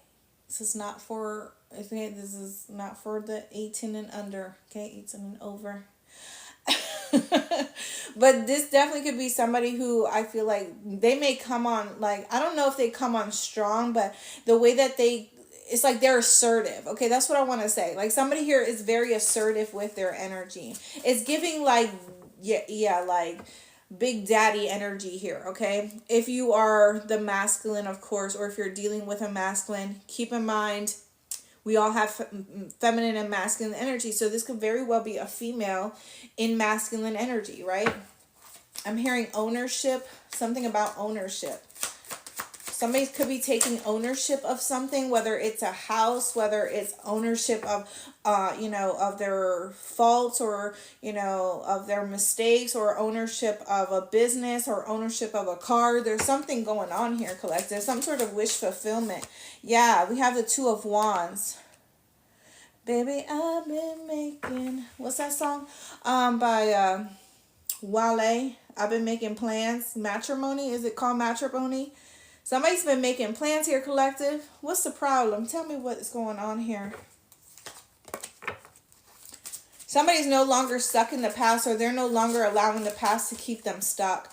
This is not for, okay, this is not for the 18 and under. Okay, 18 and over. But this definitely could be somebody who I feel like they may come on, like, I don't know if they come on strong, but the way that it's like they're assertive. Okay, that's what I want to say. Like somebody here is very assertive with their energy. It's giving like, yeah, like big daddy energy here. Okay, if you are the masculine, of course, or if you're dealing with a masculine, keep in mind we all have feminine and masculine energy. So this could very well be a female in masculine energy, right? I'm hearing ownership, something about ownership. Somebody could be taking ownership of something, whether it's a house, whether it's ownership of, of their faults or, of their mistakes, or ownership of a business or ownership of a car. There's something going on here, collective. Some sort of wish fulfillment. Yeah, we have the Two of Wands. Baby, I've been making, what's that song? By Wale. I've been making plans. Matrimony. Is it called Matrimony? Somebody's been making plans here, collective. What's the problem? Tell me what's going on here. Somebody's no longer stuck in the past, or they're no longer allowing the past to keep them stuck.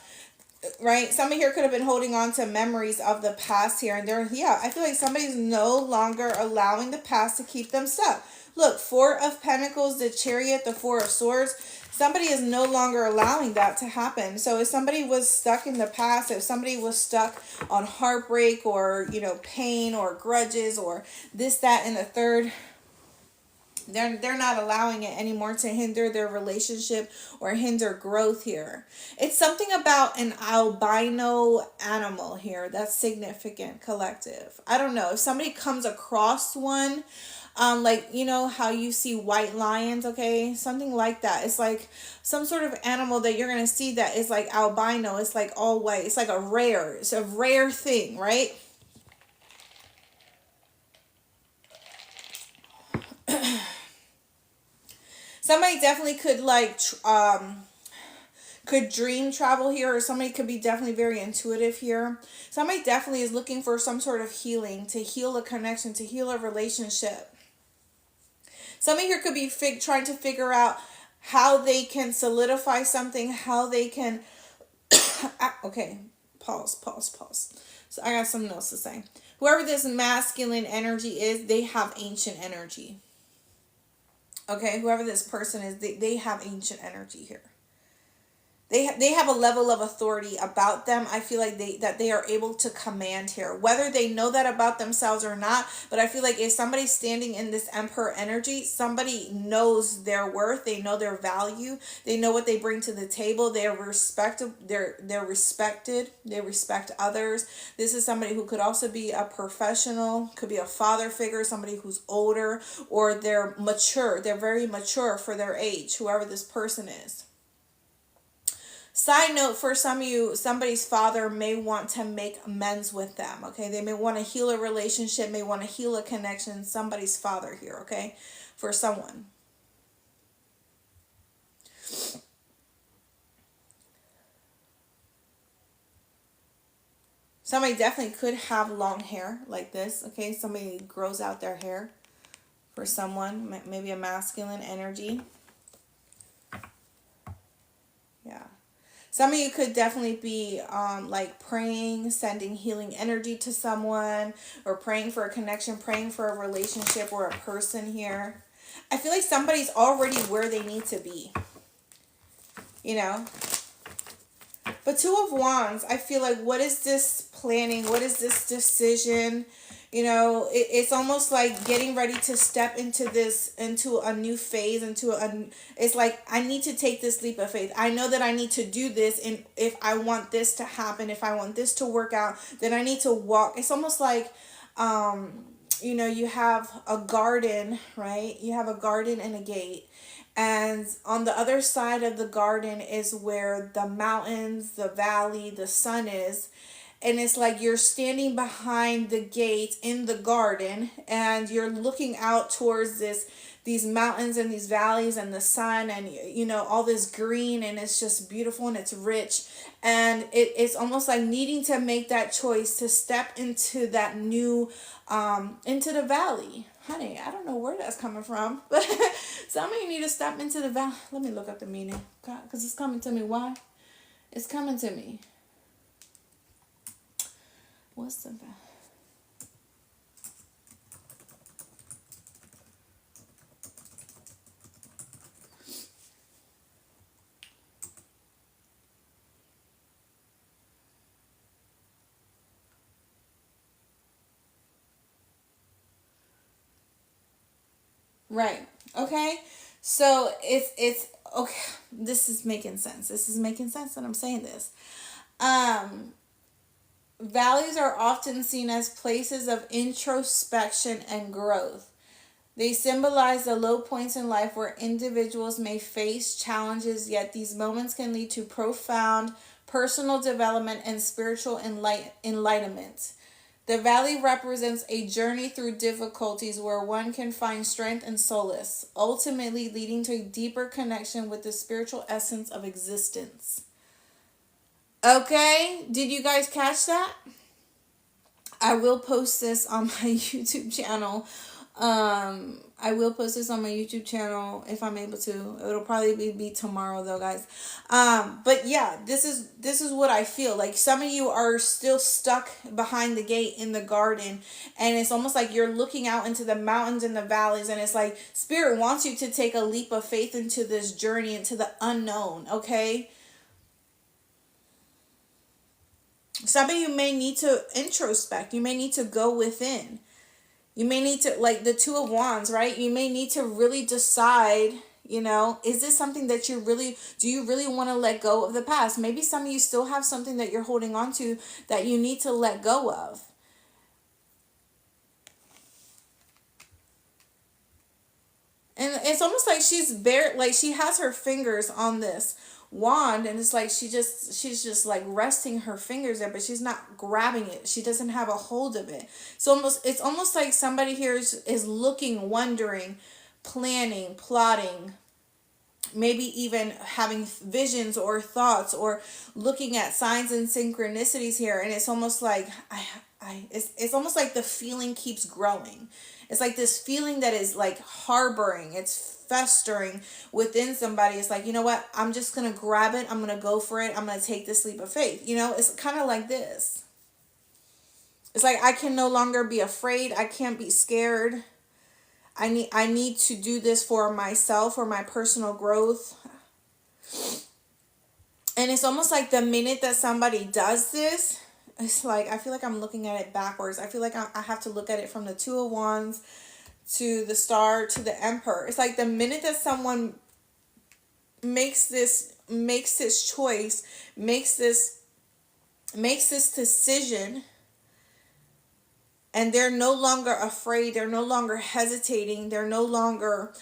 Right? Somebody here could have been holding on to memories of the past here. And I feel like somebody's no longer allowing the past to keep them stuck. Look, Four of Pentacles, the Chariot, the Four of Swords. Somebody is no longer allowing that to happen. So if somebody was stuck in the past, if somebody was stuck on heartbreak or, pain or grudges or this, that, and the third, they're not allowing it anymore to hinder their relationship or hinder growth here. It's something about an albino animal here that's significant, collective. I don't know. If somebody comes across one, like, how you see white lions, okay? Something like that. It's like some sort of animal that you're going to see that is like albino. It's like all white. It's like it's a rare thing, right? Somebody definitely could could dream travel here, or somebody could be definitely very intuitive here. Somebody definitely is looking for some sort of healing, to heal a connection, to heal a relationship. Somebody here could be trying to figure out how they can solidify something, how they can... okay, pause. So I got something else to say. Whoever this masculine energy is, they have ancient energy. Okay, whoever this person is, they have ancient energy here. They have a level of authority about them. I feel like they are able to command here, whether they know that about themselves or not. But I feel like if somebody's standing in this Emperor energy, somebody knows their worth. They know their value. They know what they bring to the table. They are respected. They're respected. They respect others. This is somebody who could also be a professional, could be a father figure, somebody who's older, or they're mature. They're very mature for their age, whoever this person is. Side note, for some of you, somebody's father may want to make amends with them, okay? They may want to heal a relationship, may want to heal a connection. Somebody's father here, okay? For someone. Somebody definitely could have long hair like this, okay? Somebody grows out their hair for someone, maybe a masculine energy. Yeah. Some of you could definitely be like praying, sending healing energy to someone, or praying for a connection, praying for a relationship or a person here. I feel like somebody's already where they need to be, But Two of Wands, I feel like, what is this planning? What is this decision? You know, it's almost like getting ready to step into this, into a new phase, into a, it's like, I need to take this leap of faith. I know that I need to do this. And if I want this to happen, if I want this to work out, then I need to walk. It's almost like, you know, you have a garden, right? You have a garden and a gate. And on the other side of the garden is where the mountains, the valley, the sun is. And it's like you're standing behind the gate in the garden and you're looking out towards these mountains and these valleys and the sun and, you know, all this green, and it's just beautiful and it's rich. And it's almost like needing to make that choice to step into that new, into the valley. Honey, I don't know where that's coming from, but some of you need to step into the valley. Let me look up the meaning, because it's coming to me. Why? It's coming to me. What's the valley? Right. Okay. So it's okay. This is making sense. This is making sense that I'm saying this. Um, Valleys are often seen as places of introspection and growth. They symbolize the low points in life where individuals may face challenges, yet these moments can lead to profound personal development and spiritual enlightenment. The valley represents a journey through difficulties where one can find strength and solace, ultimately leading to a deeper connection with the spiritual essence of existence. Okay, did you guys catch that? I will post this on my YouTube channel. I will post this on my YouTube channel if I'm able to. It'll probably be tomorrow though, guys. But yeah, this is what I feel. Like some of you are still stuck behind the gate in the garden, and it's almost like you're looking out into the mountains and the valleys, and it's like Spirit wants you to take a leap of faith into this journey, into the unknown, okay? Some of you may need to introspect. You may need to go within. You may need to, like the Two of Wands, right? You may need to really decide, you know, is this something that do you really want to let go of the past? Maybe some of you still have something that you're holding on to that you need to let go of. And it's almost like like she has her fingers on this wand, and it's like she's just like resting her fingers there, but she's not grabbing it. She doesn't have a hold of it. So it's almost like somebody here is looking, wondering, planning, plotting, maybe even having visions or thoughts or looking at signs and synchronicities here. And it's almost like it's almost like the feeling keeps growing. It's like this feeling that is like harboring, it's festering within somebody. It's like, you know what, I'm just gonna grab it, I'm gonna go for it, I'm gonna take this leap of faith. You know, it's kind of like this. It's like I can no longer be afraid, I can't be scared. I need to do this for myself, for my personal growth. And it's almost like the minute that somebody does this, it's like I feel like I'm looking at it backwards. I feel like I have to look at it from the Two of Wands to the Star to the Emperor. It's like the minute that someone makes this choice, makes this decision, and they're no longer afraid, they're no longer hesitating, they're no longer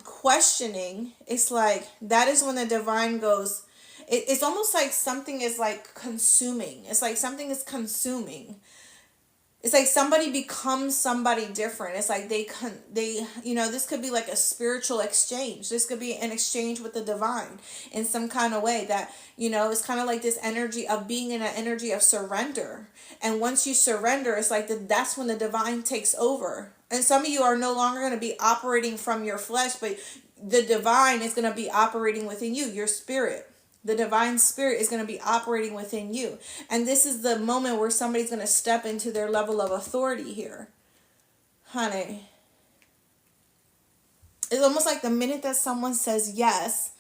questioning. It's like that is when the divine goes. It's almost like something is like consuming. It's like something is consuming. It's like somebody becomes somebody different. It's like they you know, this could be like a spiritual exchange. This could be an exchange with the divine in some kind of way that, you know, it's kind of like this energy of being in an energy of surrender. And once you surrender, it's like that's when the divine takes over. And some of you are no longer going to be operating from your flesh, but the divine is going to be operating within you, your spirit. The divine spirit is going to be operating within you. And this is the moment where somebody's going to step into their level of authority here. Honey. It's almost like the minute that someone says, yes,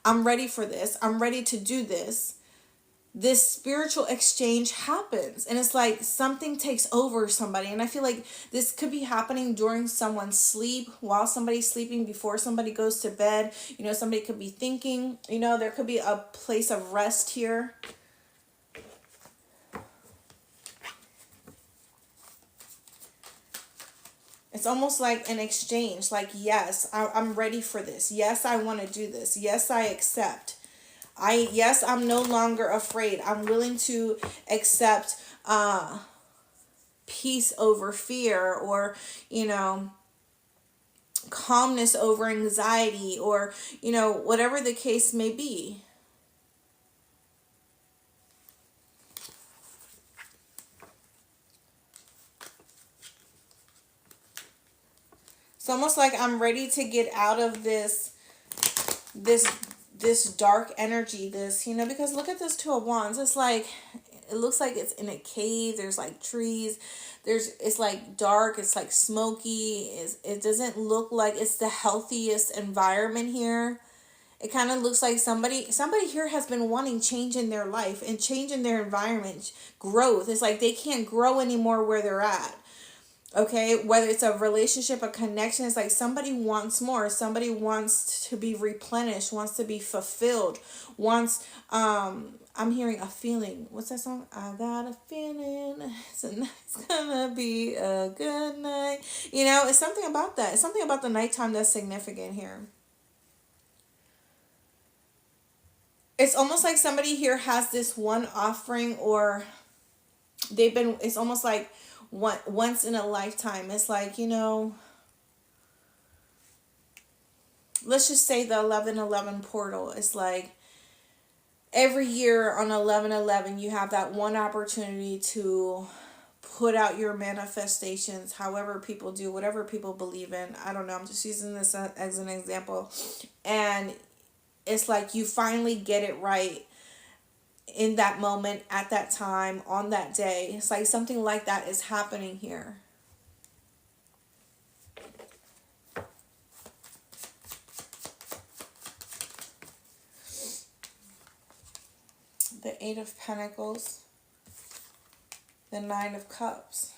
I'm ready for this, I'm ready to do this, this spiritual exchange happens, and it's like something takes over somebody. And I feel like this could be happening during someone's sleep, while somebody's sleeping, before somebody goes to bed. Somebody could be thinking, there could be a place of rest here. It's almost like an exchange, like, yes, I'm ready for this. Yes, I want to do this. Yes, I accept. Yes, I'm no longer afraid. I'm willing to accept peace over fear, or, calmness over anxiety, or, whatever the case may be. It's almost like I'm ready to get out of this dark energy, because look at this Two of Wands. It's like, it looks like it's in a cave. There's like trees. It's like dark. It's like smoky. It doesn't look like it's the healthiest environment here. It kind of looks like somebody here has been wanting change in their life and change in their environment, growth. It's like they can't grow anymore where they're at. Okay, whether it's a relationship, a connection, it's like somebody wants more. Somebody wants to be replenished, wants to be fulfilled, wants, I'm hearing a feeling. What's that song? I got a feeling it's gonna be a good night. It's something about that. It's something about the nighttime that's significant here. It's almost like somebody here has this one offering, or it's almost like once in a lifetime. It's like, let's just say the 1111 portal. It's like every year on 1111 you have that one opportunity to put out your manifestations, however people do, whatever people believe in. I don't know, I'm just using this as an example. And it's like you finally get it right in that moment, at that time, on that day. It's like something like that is happening here. The Eight of Pentacles, the Nine of Cups.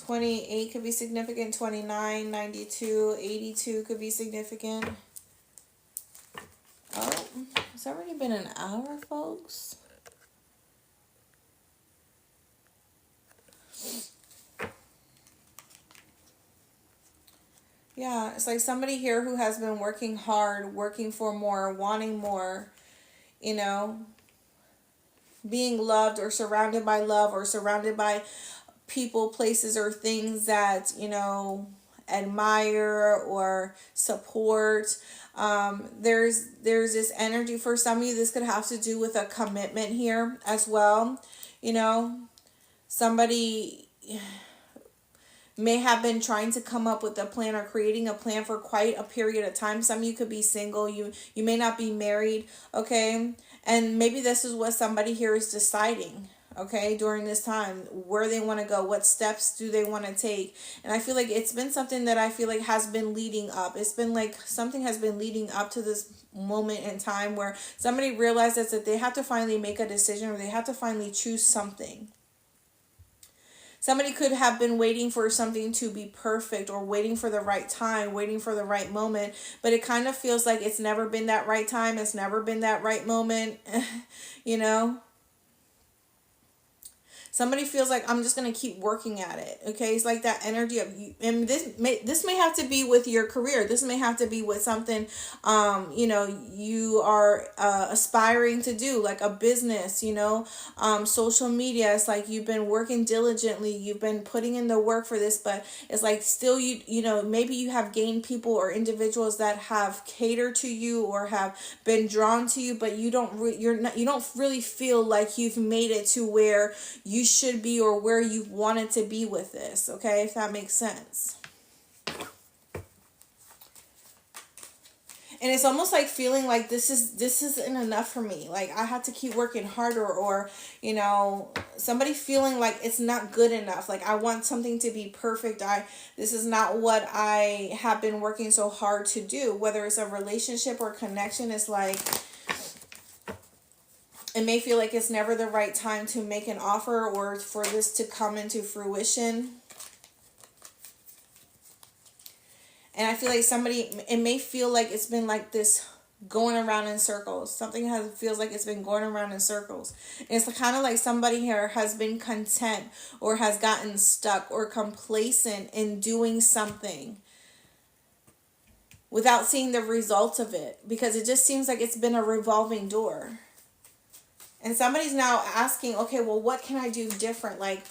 $28 could be significant. 29, 92, 82 could be significant. Oh, it's already been an hour, folks. Yeah, it's like somebody here who has been working hard, working for more, wanting more, being loved or surrounded by love, or surrounded by people, places, or things that, admire or support. There's this energy for some of you. This could have to do with a commitment here as well. Somebody may have been trying to come up with a plan, or creating a plan for quite a period of time. Some of you could be single. You may not be married, okay? And maybe this is what somebody here is deciding, okay, during this time, where they want to go, what steps do they want to take. And I feel like it's been something that I feel like has been leading up. It's been like something has been leading up to this moment in time where somebody realizes that they have to finally make a decision, or they have to finally choose something. Somebody could have been waiting for something to be perfect, or waiting for the right time, waiting for the right moment. But it kind of feels like it's never been that right time. It's never been that right moment, Somebody feels like, I'm just going to keep working at it. Okay. It's like that energy of you. And this may have to be with your career. This may have to be with something, you are aspiring to do, like a business, social media. It's like you've been working diligently. You've been putting in the work for this, but it's like still, maybe you have gained people or individuals that have catered to you or have been drawn to you, but you don't really feel like you've made it to where you should be, or where you wanted to be with this, okay, if that makes sense. And it's almost like feeling like this isn't enough for me, like I have to keep working harder, or somebody feeling like it's not good enough, like I want something to be perfect. This is not what I have been working so hard to do, whether it's a relationship or connection. It's like it may feel like it's never the right time to make an offer or for this to come into fruition. And I feel like it may feel like it's been like this going around in circles. Feels like it's been going around in circles. And it's kind of like somebody here has been content or has gotten stuck or complacent in doing something without seeing the results of it, because it just seems like it's been a revolving door. And somebody's now asking, okay, well, what can I do different? Like,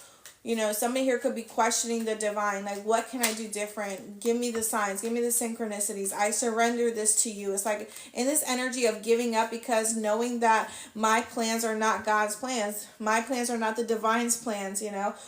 somebody here could be questioning the divine. Like, what can I do different? Give me the signs. Give me the synchronicities. I surrender this to you. It's like in this energy of giving up, because knowing that my plans are not God's plans. My plans are not the divine's plans,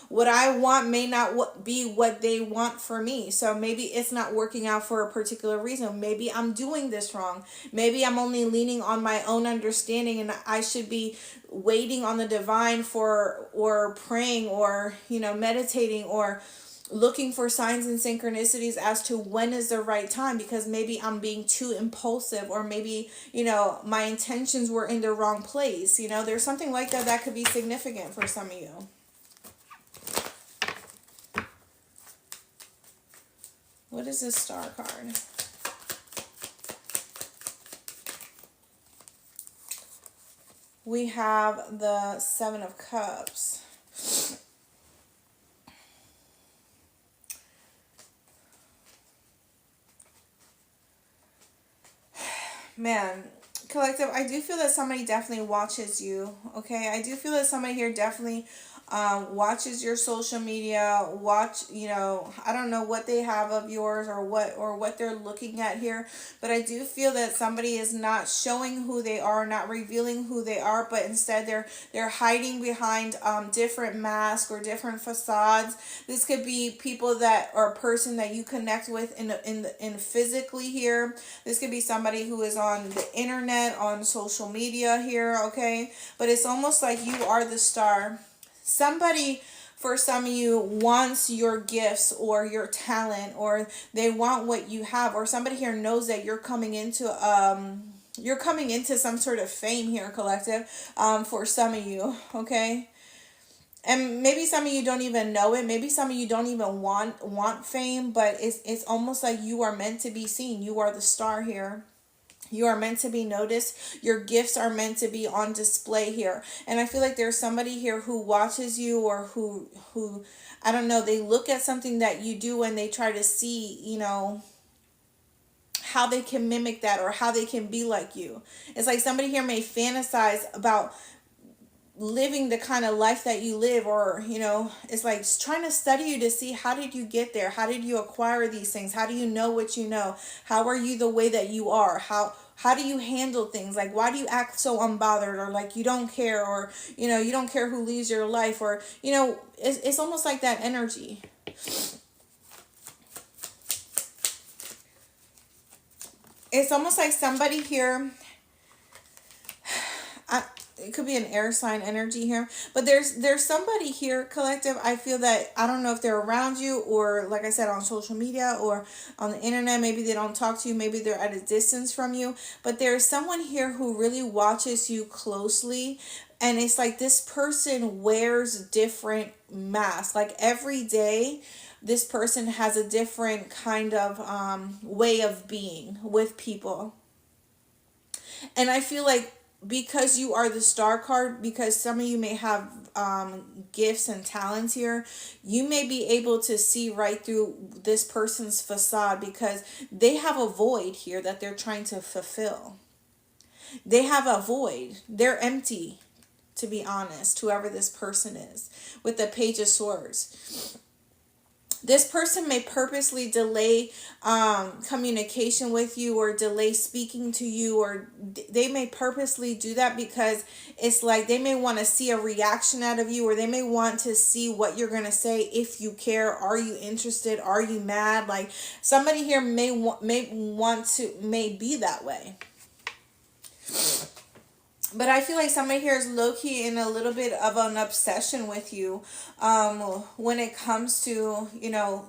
What I want may not be what they want for me. So maybe it's not working out for a particular reason. Maybe I'm doing this wrong. Maybe I'm only leaning on my own understanding, and I should be waiting on the divine or praying, or meditating, or looking for signs and synchronicities as to when is the right time, because maybe I'm being too impulsive, or maybe my intentions were in the wrong place. There's something like that could be significant for some of you. What is this Star card? We have the Seven of Cups. Man, collective, I do feel that somebody definitely watches you, okay? I do feel that somebody here definitely watches your social media, I don't know what they have of yours, or what they're looking at here, but I do feel that somebody is not showing who they are, not revealing who they are, but instead they're hiding behind different masks or different facades. This could be people that, or a person that you connect with in physically here. This could be somebody who is on the internet, on social media here, okay? But it's almost like you are the star. Somebody, for some of you, wants your gifts or your talent, or they want what you have, or somebody here knows that you're coming into some sort of fame here, collective, for some of you, okay? And maybe some of you don't even know it. Maybe some of you don't even want fame, but it's almost like you are meant to be seen. You are the star here. You are meant to be noticed. Your gifts are meant to be on display here. And I feel like there's somebody here who watches you, or who I don't know, they look at something that you do and they try to see, how they can mimic that, or how they can be like you. It's like somebody here may fantasize about living the kind of life that you live, or it's like trying to study you to see, how did you get there, how did you acquire these things, how do you know what you know, how are you the way that you are, how do you handle things, like why do you act so unbothered, or like you don't care, or you don't care who leads your life, or it's almost like that energy. It's almost like somebody here, it could be an air sign energy here, but there's somebody here, collective, I feel that, I don't know if they're around you, or like I said, on social media or on the internet. Maybe they don't talk to you, maybe they're at a distance from you, but there's someone here who really watches you closely. And it's like this person wears different masks, like every day this person has a different kind of way of being with people. And I feel like, because you are the star card, because some of you may have gifts and talents here, you may be able to see right through this person's facade, because they have a void here that they're trying to fulfill. They have a void. They're empty, to be honest, whoever this person is, with the Page of Swords. This person may purposely delay communication with you, or delay speaking to you, or they may purposely do that because it's like they may want to see a reaction out of you, or they may want to see what you're going to say, if you care. Are you interested? Are you mad? Like, somebody here may be that way. But I feel like somebody here is low-key in a little bit of an obsession with you, when it comes to,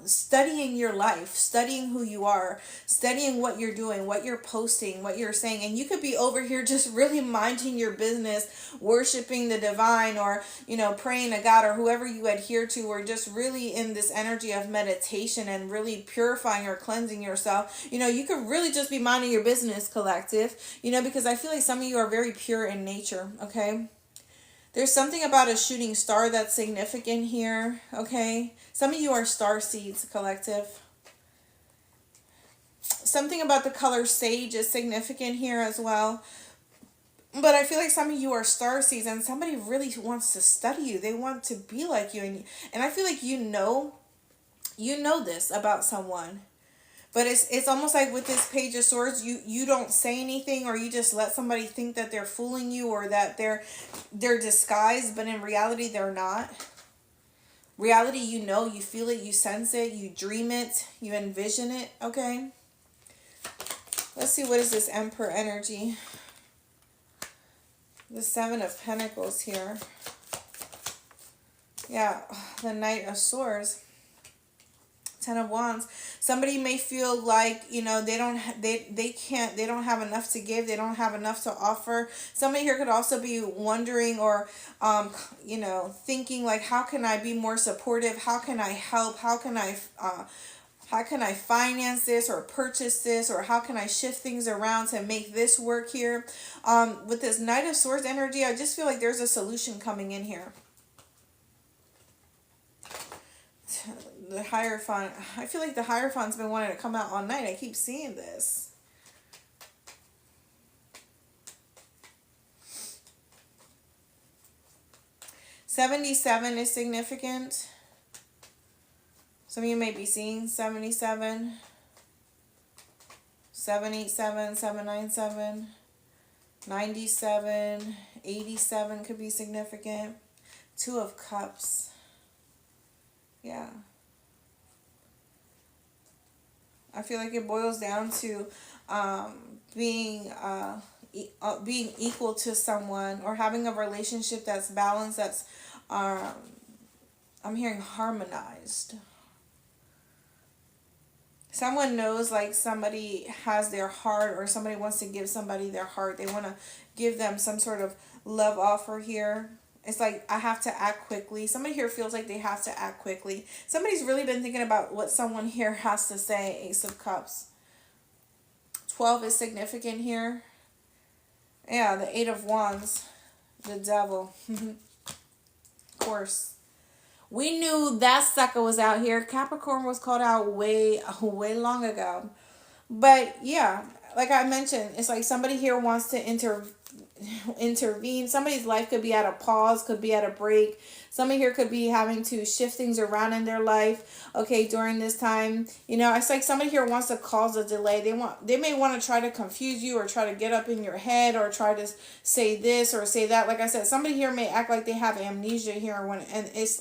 studying your life, studying who you are, studying what you're doing, what you're posting, what you're saying. And you could be over here just really minding your business, worshiping the divine, or, praying to God, or whoever you adhere to, or just really in this energy of meditation and really purifying or cleansing yourself. You could really just be minding your business, collective, because I feel like some of you are very pure in nature, okay? There's something about a shooting star that's significant here, okay? Some of you are star seeds, collective. Something about the color sage is significant here as well. But I feel like some of you are star seeds, and somebody really wants to study you. They want to be like you. And I feel like you know this about someone. But it's almost like with this Page of Swords, you don't say anything, or you just let somebody think that they're fooling you, or that they're disguised, but in reality they're not. Reality, you feel it, you sense it, you dream it, you envision it, okay? Let's see, what is this Emperor energy? The Seven of Pentacles here. Yeah, the Knight of Swords. Ten of Wands. Somebody may feel like, they don't have enough to give. They don't have enough to offer. Somebody here could also be wondering, or, thinking like, how can I be more supportive? How can I help? How can I finance this, or purchase this, or how can I shift things around to make this work here? With this Knight of Swords energy, I just feel like there's a solution coming in here. The Hierophant. I feel like the Hierophant's been wanting to come out all night. I keep seeing this. $77 is significant. Some of you may be seeing 77, 787, 797, 97, 87 could be significant. Two of Cups. Yeah. I feel like it boils down to being equal to someone, or having a relationship that's balanced, that's, I'm hearing harmonized. Someone knows, like, somebody has their heart, or somebody wants to give somebody their heart. They want to give them some sort of love offer here. It's like, I have to act quickly. Somebody here feels like they have to act quickly. Somebody's really been thinking about what someone here has to say. Ace of Cups. 12 is significant here. Yeah, the Eight of Wands. The Devil. Of course. We knew that sucker was out here. Capricorn was called out way long ago. But yeah, like I mentioned, it's like somebody here wants to intervene. Somebody's life could be at a pause, could be at a break. Somebody here could be having to shift things around in their life, okay, during this time. It's like somebody here wants to cause a delay. They may want to try to confuse you, or try to get up in your head, or try to say this or say that. Like I said, somebody here may act like they have amnesia here,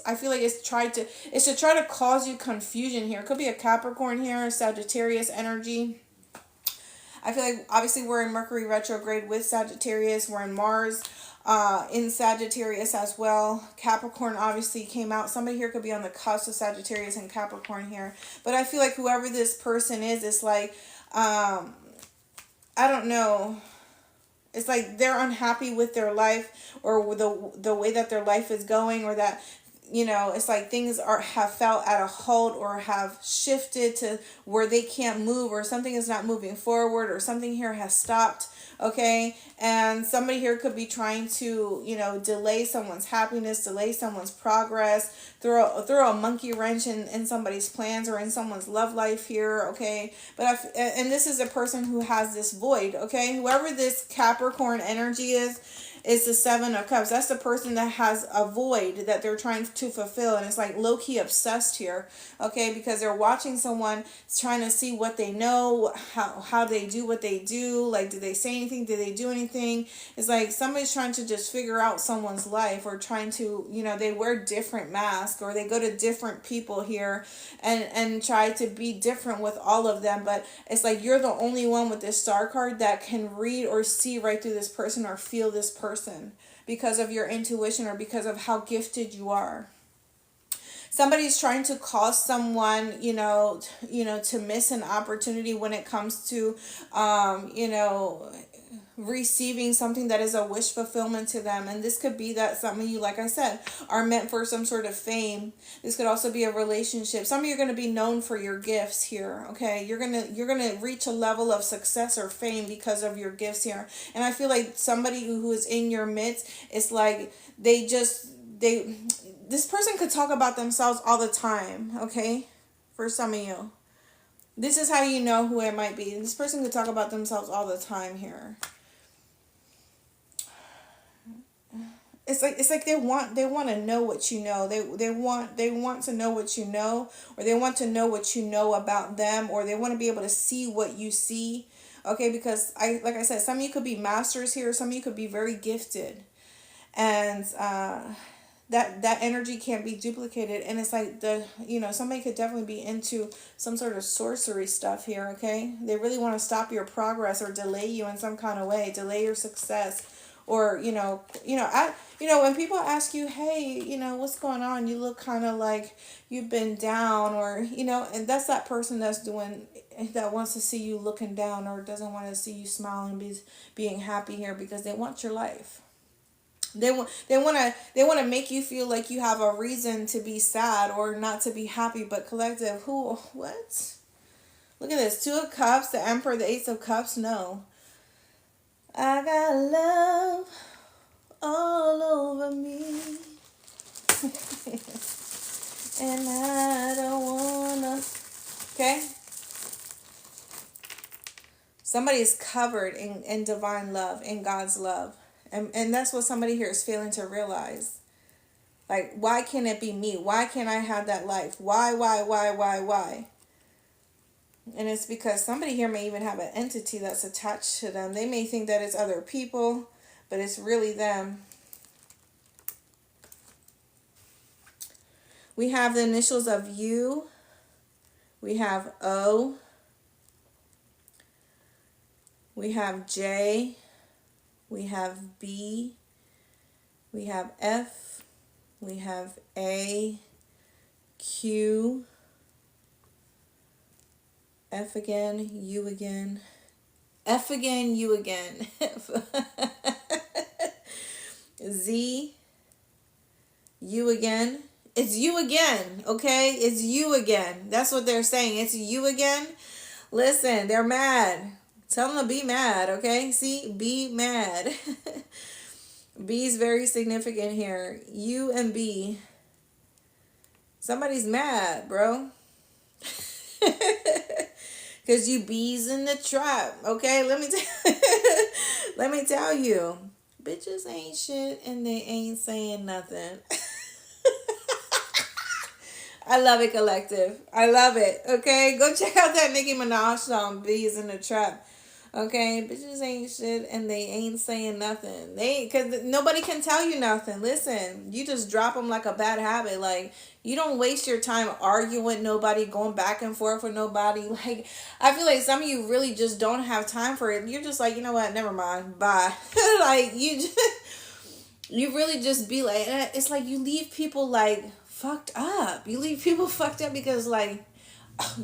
I feel like it's to try to cause you confusion here. It could be a Capricorn here, Sagittarius energy. I feel like, obviously, we're in Mercury retrograde with Sagittarius. We're in Mars in Sagittarius as well. Capricorn obviously came out. Somebody here could be on the cusp of Sagittarius and Capricorn here. But I feel like whoever this person is, it's like, I don't know. It's like they're unhappy with their life, or the way that their life is going, or that, it's like things have felt at a halt, or have shifted to where they can't move, or something is not moving forward, or something here has stopped, okay? And somebody here could be trying to, delay someone's happiness, delay someone's progress, throw a monkey wrench in somebody's plans, or in someone's love life here, okay? And this is a person who has this void, okay? Whoever this Capricorn energy is, It's the Seven of Cups. That's the person that has a void that they're trying to fulfill. And it's like low-key obsessed here, okay? Because they're watching someone trying to see what they know, how they do what they do. Like, did they say anything? Did they do anything? It's like somebody's trying to just figure out someone's life, or trying to, they wear different masks, or they go to different people here and try to be different with all of them. But it's like you're the only one with this star card that can read or see right through this person or feel this person because of your intuition or because of how gifted you are. Somebody's trying to cause someone, to miss an opportunity when it comes to, receiving something that is a wish fulfillment to them. And this could be that some of you, like I said, are meant for some sort of fame. This could also be a relationship. Some of you are going to be known for your gifts here, okay? You're going to reach a level of success or fame because of your gifts here. And I feel like somebody who is in your midst, it's like this person could talk about themselves all the time, okay? For some of you. This is how you know who it might be. This person could talk about themselves all the time here. It's like they want to know what you know. They want to know what you know, or they want to know what you know about them, or they want to be able to see what you see. Okay, because like I said, some of you could be masters here, some of you could be very gifted. And that energy can't be duplicated. And it's like somebody could definitely be into some sort of sorcery stuff here, okay? They really want to stop your progress or delay you in some kind of way, delay your success. Or, when people ask you, hey, what's going on? You look kind of like you've been down, or, and that's that person that wants to see you looking down, or doesn't want to see you smiling, being happy here, because they want your life. They want to make you feel like you have a reason to be sad or not to be happy. But collective, what? Look at this. 2 of Cups, the Emperor, the Ace of Cups. No. I got love all over me. And I don't wanna. Okay? Somebody is covered in divine love, in God's love. And that's what somebody here is failing to realize. Like, why can't it be me? Why can't I have that life? Why? And it's because somebody here may even have an entity that's attached to them. They may think that it's other people, but it's really them. We have the initials of U. We have O. We have J. We have B. We have F. We have A. Q. F again, U again. F again, U again. Z. U again. It's you again, okay? It's you again. That's what they're saying. It's you again. Listen, they're mad. Tell them to be mad, okay? See? Be mad. B is very significant here. U and B. Somebody's mad, bro. Because you bees in the trap, okay? Let me tell you. Bitches ain't shit and they ain't saying nothing. I love it, collective. I love it, okay? Go check out that Nicki Minaj song, Bees in the Trap. Okay, bitches ain't shit and they ain't saying nothing. Because nobody can tell you nothing. Listen, you just drop them like a bad habit. Like, you don't waste your time arguing with nobody, going back and forth with nobody. Like, I feel like some of you really just don't have time for it. You're just like, you know what, never mind, bye. Like, you really just be like, it's like you leave people like fucked up. You leave people fucked up because like,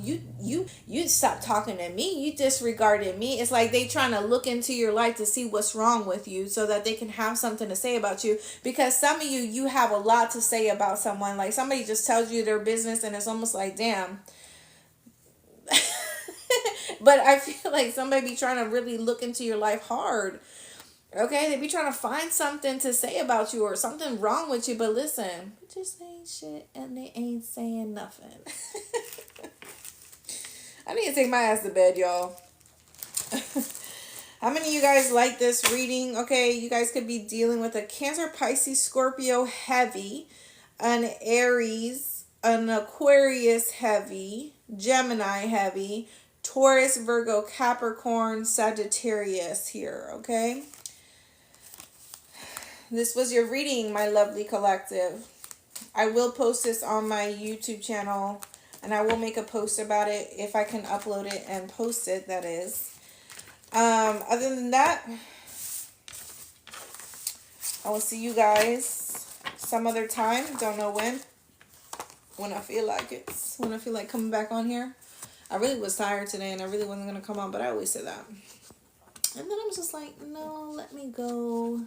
you stopped talking to me, you disregarded me. It's like they trying to look into your life to see what's wrong with you so that they can have something to say about you, because some of you have a lot to say about someone. Like, somebody just tells you their business and it's almost like, damn. But I feel like somebody be trying to really look into your life hard. Okay, they be trying to find something to say about you or something wrong with you. But listen, just ain't shit and they ain't saying nothing. I need to take my ass to bed, y'all. How many of you guys like this reading? Okay, you guys could be dealing with a Cancer, Pisces, Scorpio heavy, an Aries, an Aquarius heavy, Gemini heavy, Taurus, Virgo, Capricorn, Sagittarius here, okay? This was your reading, my lovely collective. I will post this on my YouTube channel, and I will make a post about it if I can upload it and post it, that is. Other than that, I will see you guys some other time. Don't know when I feel like it. When I feel like coming back on here. I really was tired today and I really wasn't going to come on, but I always say that. And then I was just like, no, let me go.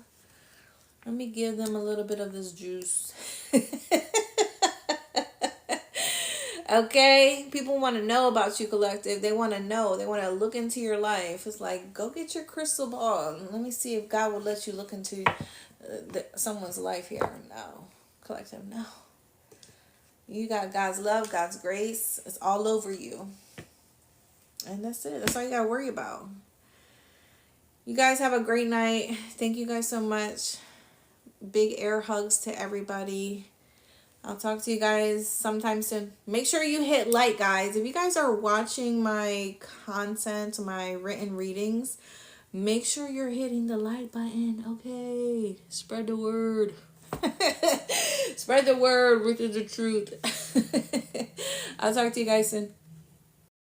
Let me give them a little bit of this juice. Okay? People want to know about you, collective. They want to know. They want to look into your life. It's like, go get your crystal ball. Let me see if God will let you look into someone's life here. No. Collective, no. You got God's love, God's grace. It's all over you. And that's it. That's all you got to worry about. You guys have a great night. Thank you guys so much. Big air hugs to everybody. I'll talk to you guys sometime soon. Make sure you hit like, guys. If you guys are watching my content, my written readings, make sure you're hitting the like button. Okay. Spread the word. Spread the word, which is the truth. I'll talk to you guys soon.